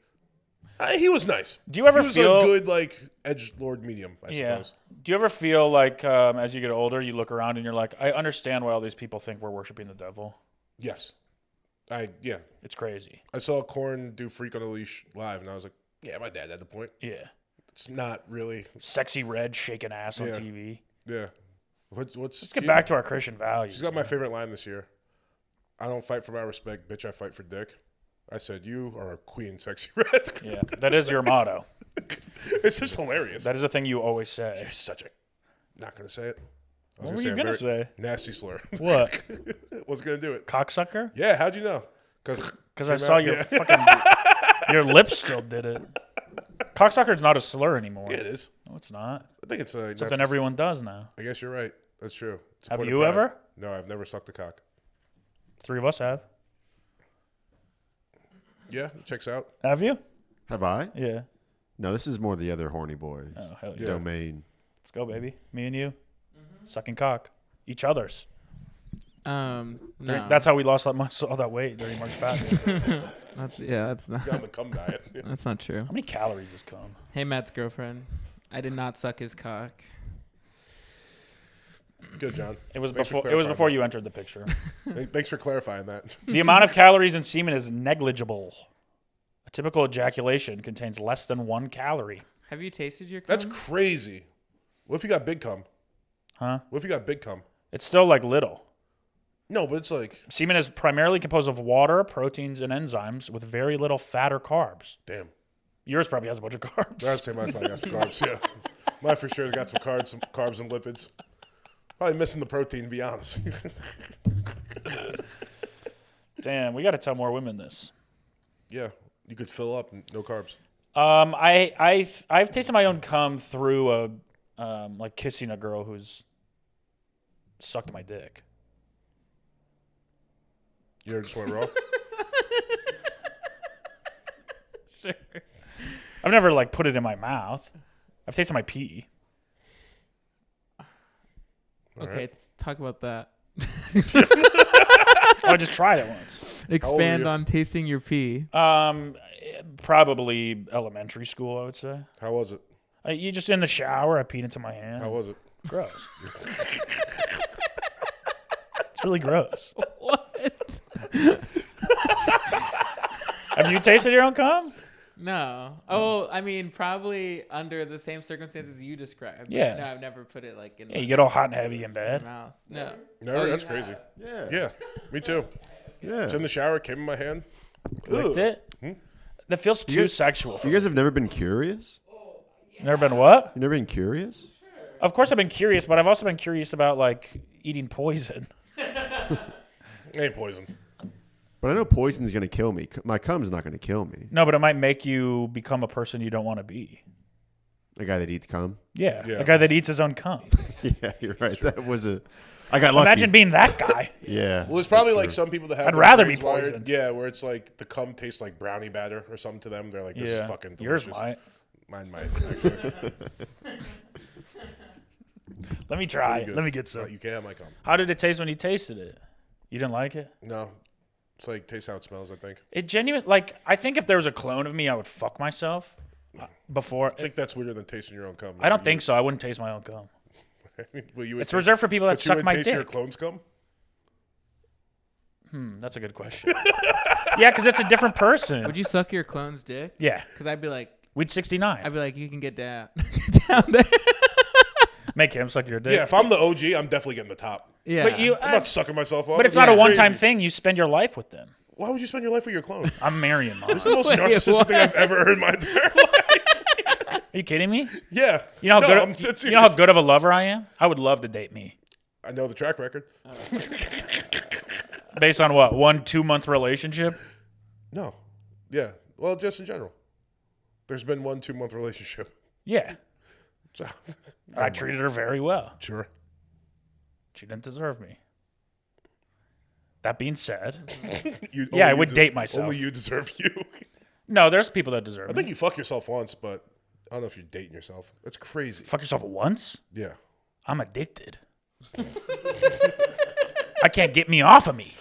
He was nice. Do you ever he was feel- a good like edgelord medium? I Yeah. suppose. Do you ever feel like as you get older, you look around and you're like, I understand why all these people think we're worshiping the devil. Yes. Yeah. It's crazy. I saw Korn do "Freak on a Leash" live, and I was like, "Yeah, my dad had the point. Yeah. It's not really. Sexy red shaking ass on Yeah. TV. Yeah. What's? Let's get back to our Christian values. She's got my favorite line this year. I don't fight for my respect, bitch. I fight for dick. I said, you are a queen, sexy red. Yeah, that is your motto. It's just hilarious. That is a thing you always say. You're such a. Not gonna say it. I was What were you a gonna very say? Nasty slur. What? Was gonna do it. Cocksucker? Yeah. How'd you know? Because I saw your fucking your lips still did it. Cocksucker's not a slur anymore. Yeah, it is. No, it's not. I think it's a. Something everyone does now. I guess you're right. That's true. It's a Have point of you pride. ever? No, I've never sucked a cock. 3 of us have. Yeah, it checks out. Have you? Have I? Yeah. No, this is more the other horny boy Oh, hell yeah. Yeah. domain. Let's go, baby. Me and you. Sucking cock. Each other's. No. That's how we lost all that weight during March Madness. That's not. Got on the cum diet. That's not true. How many calories is cum? Hey, Matt's girlfriend. I did not suck his cock. Good, John. It was Thanks for before. It was clarifying before that. you entered the picture. Thanks for clarifying that. The amount of calories in semen is negligible. A typical ejaculation contains less than 1 calorie. Have you tasted your cum? That's crazy. What if you got big cum? Huh? What if you got big cum? It's still like little. No, but it's like, Semen is primarily composed of water, proteins, and enzymes with very little fat or carbs. damn. Yours probably has a bunch of carbs. I'd say mine's probably got some carbs, yeah. Mine for sure has got some carbs and lipids. Probably missing the protein, to be honest. Damn, we got to tell more women this. Yeah, you could fill up and no carbs. I've tasted my own cum through like kissing a girl who's sucked my dick. You ever just went raw? Sure. I've never like put it in my mouth. I've tasted my pee. Okay, right. let's talk about that. I just tried it once. Expand you? on tasting your pee. Probably elementary school, I would say. How was it? You just in the shower, I peed into my hand. How was it? Gross. It's really gross. What? Have you tasted your own cum? No. Oh, I mean, probably under the same circumstances you described. Yeah. No, I've never put it like in Yeah, you get all hot and heavy in my bed. mouth. No. Never. Oh, That's you crazy. Yeah. Yeah, me too. Yeah. It's in the shower. Came in my hand. Licked it? That feels too sexual for You me. guys have never been curious? Never been what? You've never been curious? Of course I've been curious, but I've also been curious about, like, eating poison. Ain't poison. But I know poison's going to kill me. My cum's not going to kill me. No, but it might make you become a person you don't want to be. A guy that eats cum? Yeah, Yeah. a guy that eats his own cum. Yeah, you're right. That was a... I got lucky. Imagine being that guy. Yeah. Well, there's probably that's like true. some people that have. I'd their rather be brains wired- poisoned. Yeah, where it's like the cum tastes like brownie batter or something to them. They're like, this is fucking delicious. Yours might. Mine might. Actually. Let me try. Pretty good. Let me get some. No, you can't have my cum. How did it taste when you tasted it? You didn't like it? No, it's like taste how it smells. I think. It genuine like I think if there was a clone of me, I would fuck myself before. I think that's weirder than tasting your own cum. I don't think so. I wouldn't taste my own cum. Well, you would It's taste- reserved for people that but you suck would my taste your dick. clone's cum. That's a good question. Yeah, because it's a different person. Would you suck your clone's dick? Yeah, Because I'd be like, we'd 69. you can get down, get down there. Make him suck your dick. Yeah, if I'm the OG, I'm definitely getting the top. Yeah. But you, I'm not sucking myself off. but it's That's not a crazy. one-time thing. You spend your life with them. Why would you spend your life with your clone? I'm marrying mom. This is the most Wait, narcissistic what? thing I've ever heard in my entire life. Are you kidding me? Yeah. You know how No, good. I'm dead You know how serious. good of a lover I am. I would love to date me. I know the track record. Based on what? 1-2 month relationship? No. Yeah. Well, just in general. There's been 1-2 month relationship. Yeah. So, I treated her very well. sure. She didn't deserve me. That being said, You, Yeah, only I you would date myself. Only you deserve you. no, there's people that deserve I me. think you fuck yourself once, but I don't know if you're dating yourself. That's crazy. Fuck yourself once? Yeah. I'm addicted. I can't get me off of me.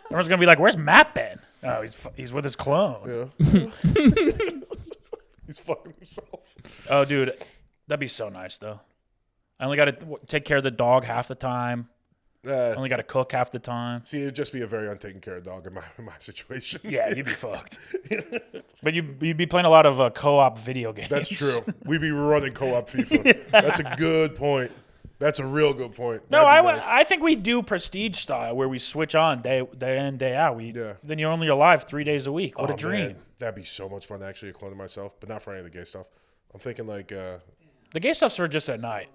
Everyone's gonna be like, "Where's Matt been?" Oh, he's with his clone. Yeah. He's fucking himself. Oh, dude, that'd be so nice though. I only got to take care of the dog half the time. I only got to cook half the time. See, it'd just be a very untaken care of dog in my situation. Yeah, you'd be fucked. But you'd be playing a lot of co-op video games. That's true. We'd be running co-op FIFA. That's a good point. That's a real good point. No, That'd be nice. I think we do prestige style where we switch on day in, day out. Yeah. Then you're only alive 3 days a week. What Oh, a dream. man. That'd be so much fun to actually clone myself, but not for any of the gay stuff. I'm thinking like, The gay stuff's for just at night.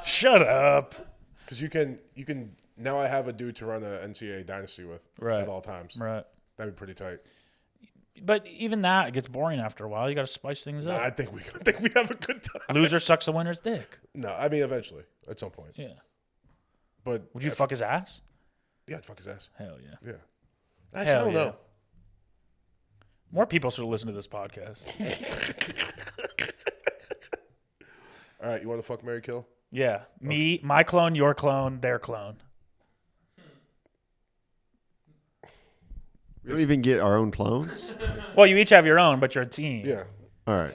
Shut up. because you can now I have a dude to run a NCAA dynasty with Right. at all times. Right. That'd be pretty tight. But even that gets boring after a while. You got to spice things up. I think we have a good time. Loser sucks the winner's dick. No, I mean eventually at some point. Yeah. But Would you fuck his ass? Yeah, I'd fuck his ass. Hell yeah. Yeah. Actually, Hell I don't yeah. know. More people should listen to this podcast. All right, you want to fuck, marry, kill? Yeah. Me, my clone, your clone, their clone. We don't even get our own clones? Well, you each have your own, but you're a team. Yeah. All right.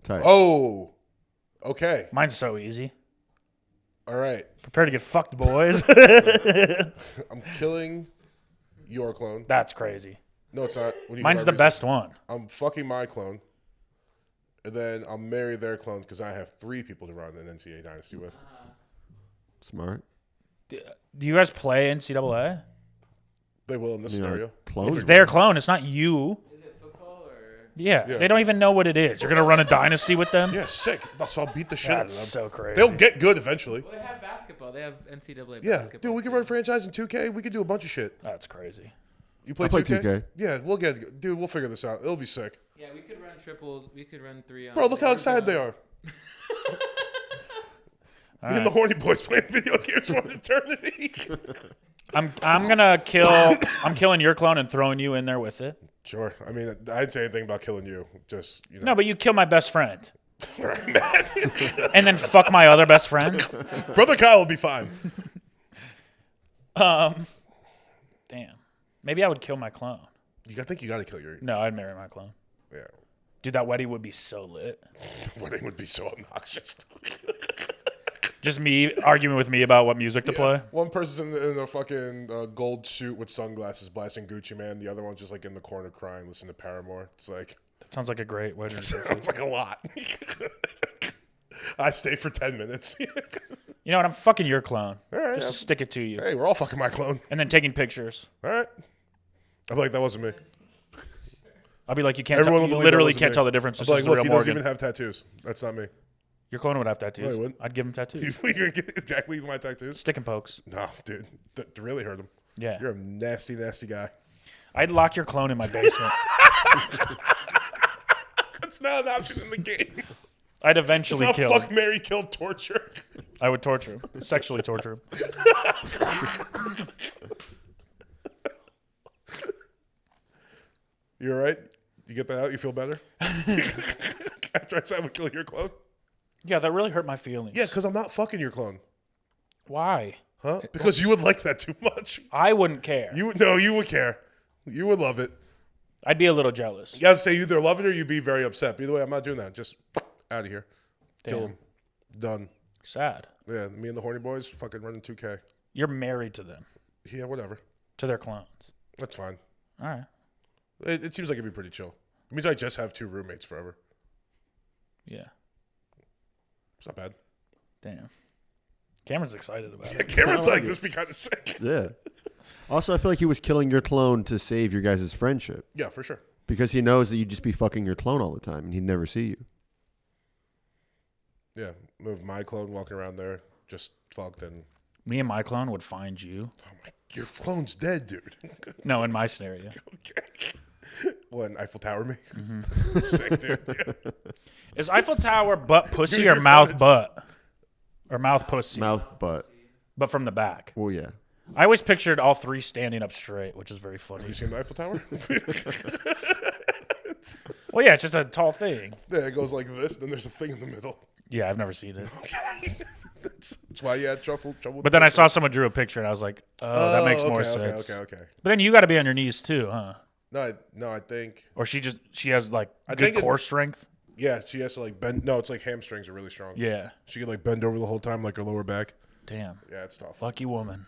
Tight. Oh. Okay. Mine's so easy. All right. Prepare to get fucked, boys. I'm killing your clone. That's crazy. No, it's not. When you Mine's get the my reason. best one. I'm fucking my clone, and then I'll marry their clone because I have 3 people to run an NCAA dynasty with. Smart. Do you guys play NCAA? They will in this You know, scenario. clone. It's their clone. It's not you. Is it football or? Yeah. Yeah. They don't even know what it is. You're going to run a dynasty with them? Yeah, sick. So I'll beat the shit out of them. That's so crazy. They'll get good eventually. Well, they have basketball. They have NCAA Yeah, basketball. dude, we can run franchise in 2K. We can do a bunch of shit. That's crazy. You play I play 2K? 2K. Yeah, we'll get. Dude, we'll figure this out. It'll be sick. Yeah, we could run triples. We could run 3 on. Bro, look how excited they are. Me and the horny boys playing video games for an eternity. I'm killing your clone and throwing you in there with it. Sure. I mean, I'd say anything about killing you. Just, you know. No, but you kill my best friend. Right, man. And then fuck my other best friend. Brother Kyle will be fine. Damn. Maybe I would kill my clone. I think you got to kill your... No, I'd marry my clone. Yeah. Dude, that wedding would be so lit. The wedding would be so obnoxious. Just me arguing with me about what music to play. One person's in a fucking gold suit with sunglasses blasting Gucci Man. The other one's just like in the corner crying, listening to Paramore. It's like... That sounds like a great wedding. Sounds like a lot. I stay for 10 minutes. You know what? I'm fucking your clone. All right. Just to stick it to you. Hey, we're all fucking my clone. And then taking pictures. All right. I'm like, that wasn't me. I'll be like, you can't Everyone tell, will you believe that literally wasn't can't me. tell the difference. I'm This like, is the look, real he doesn't Morgan. even have tattoos. That's not me. Your clone would have tattoos. No, he wouldn't. I'd give him tattoos. You're going to get exactly my tattoos? Stick and pokes. No, dude. To really hurt him. Yeah. You're a nasty, nasty guy. I'd lock your clone in my basement. That's not an option in the game. I'd It's eventually not kill him. fuck, marry, kill, torture. I would torture him. Sexually torture him. You all right? You get that out? You feel better? After I said I would kill your clone? Yeah, that really hurt my feelings. Yeah, because I'm not fucking your clone. Why? Huh? Because you would like that too much. I wouldn't care. You would care. You would love it. I'd be a little jealous. You gotta say you either love it or you'd be very upset. But either way, I'm not doing that. Just out of here. Kill Damn. him. Done. Sad. Yeah, me and the horny boys fucking running 2K. You're married to them, Yeah, whatever. to their clones. That's fine. All right. It seems like it'd be pretty chill. It means I just have 2 roommates forever. Yeah. It's not bad. Damn. Cameron's excited about it. Cameron's I like like, it. this be kind of sick. Yeah. Also, I feel like he was killing your clone to save your guys' friendship Yeah, for sure. because he knows that you'd just be fucking your clone all the time and he'd never see you. Yeah, move my clone walking around there, just fucked and... Me and my clone would find you. Oh my, your clone's dead, dude. No, in my scenario. Okay. What, an Eiffel Tower me? Mm-hmm. Sick, dude. Yeah. Is Eiffel Tower butt pussy Dude, or your mouth clone is- butt? Or mouth pussy? Mouth, butt. But from the back. Well, yeah. I always pictured all 3 standing up straight, which is very funny. You seen the Eiffel Tower? Well, yeah, it's just a tall thing. Yeah, it goes like this, then there's a thing in the middle. Yeah, I've never seen it. That's why you had trouble But then I saw someone drew a picture, and I was like, oh, that makes more okay, sense. Okay. But then you got to be on your knees, too, huh? No, I think... Or she has, like, I good think it- core strength? Yeah, she has to, like, bend... No, it's like hamstrings are really strong. Yeah. She could, like, bend over the whole time, like her lower back. Damn. Yeah, it's tough. Lucky woman.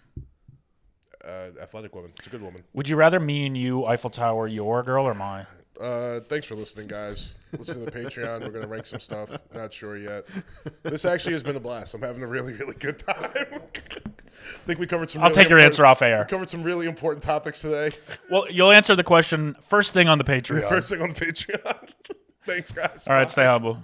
Athletic woman. It's a good woman. Would you rather me and you Eiffel Tower your girl or mine? Thanks for listening, guys. Listen to the Patreon. We're going to rank some stuff. Not sure yet. This actually has been a blast. I'm having a really, really good time. I think we covered some I'll really take your important- answer off air. Covered some really important topics today. Well, you'll answer the question first thing on the Patreon. First thing on the Patreon. Thanks, guys. All right, Bye. stay humble.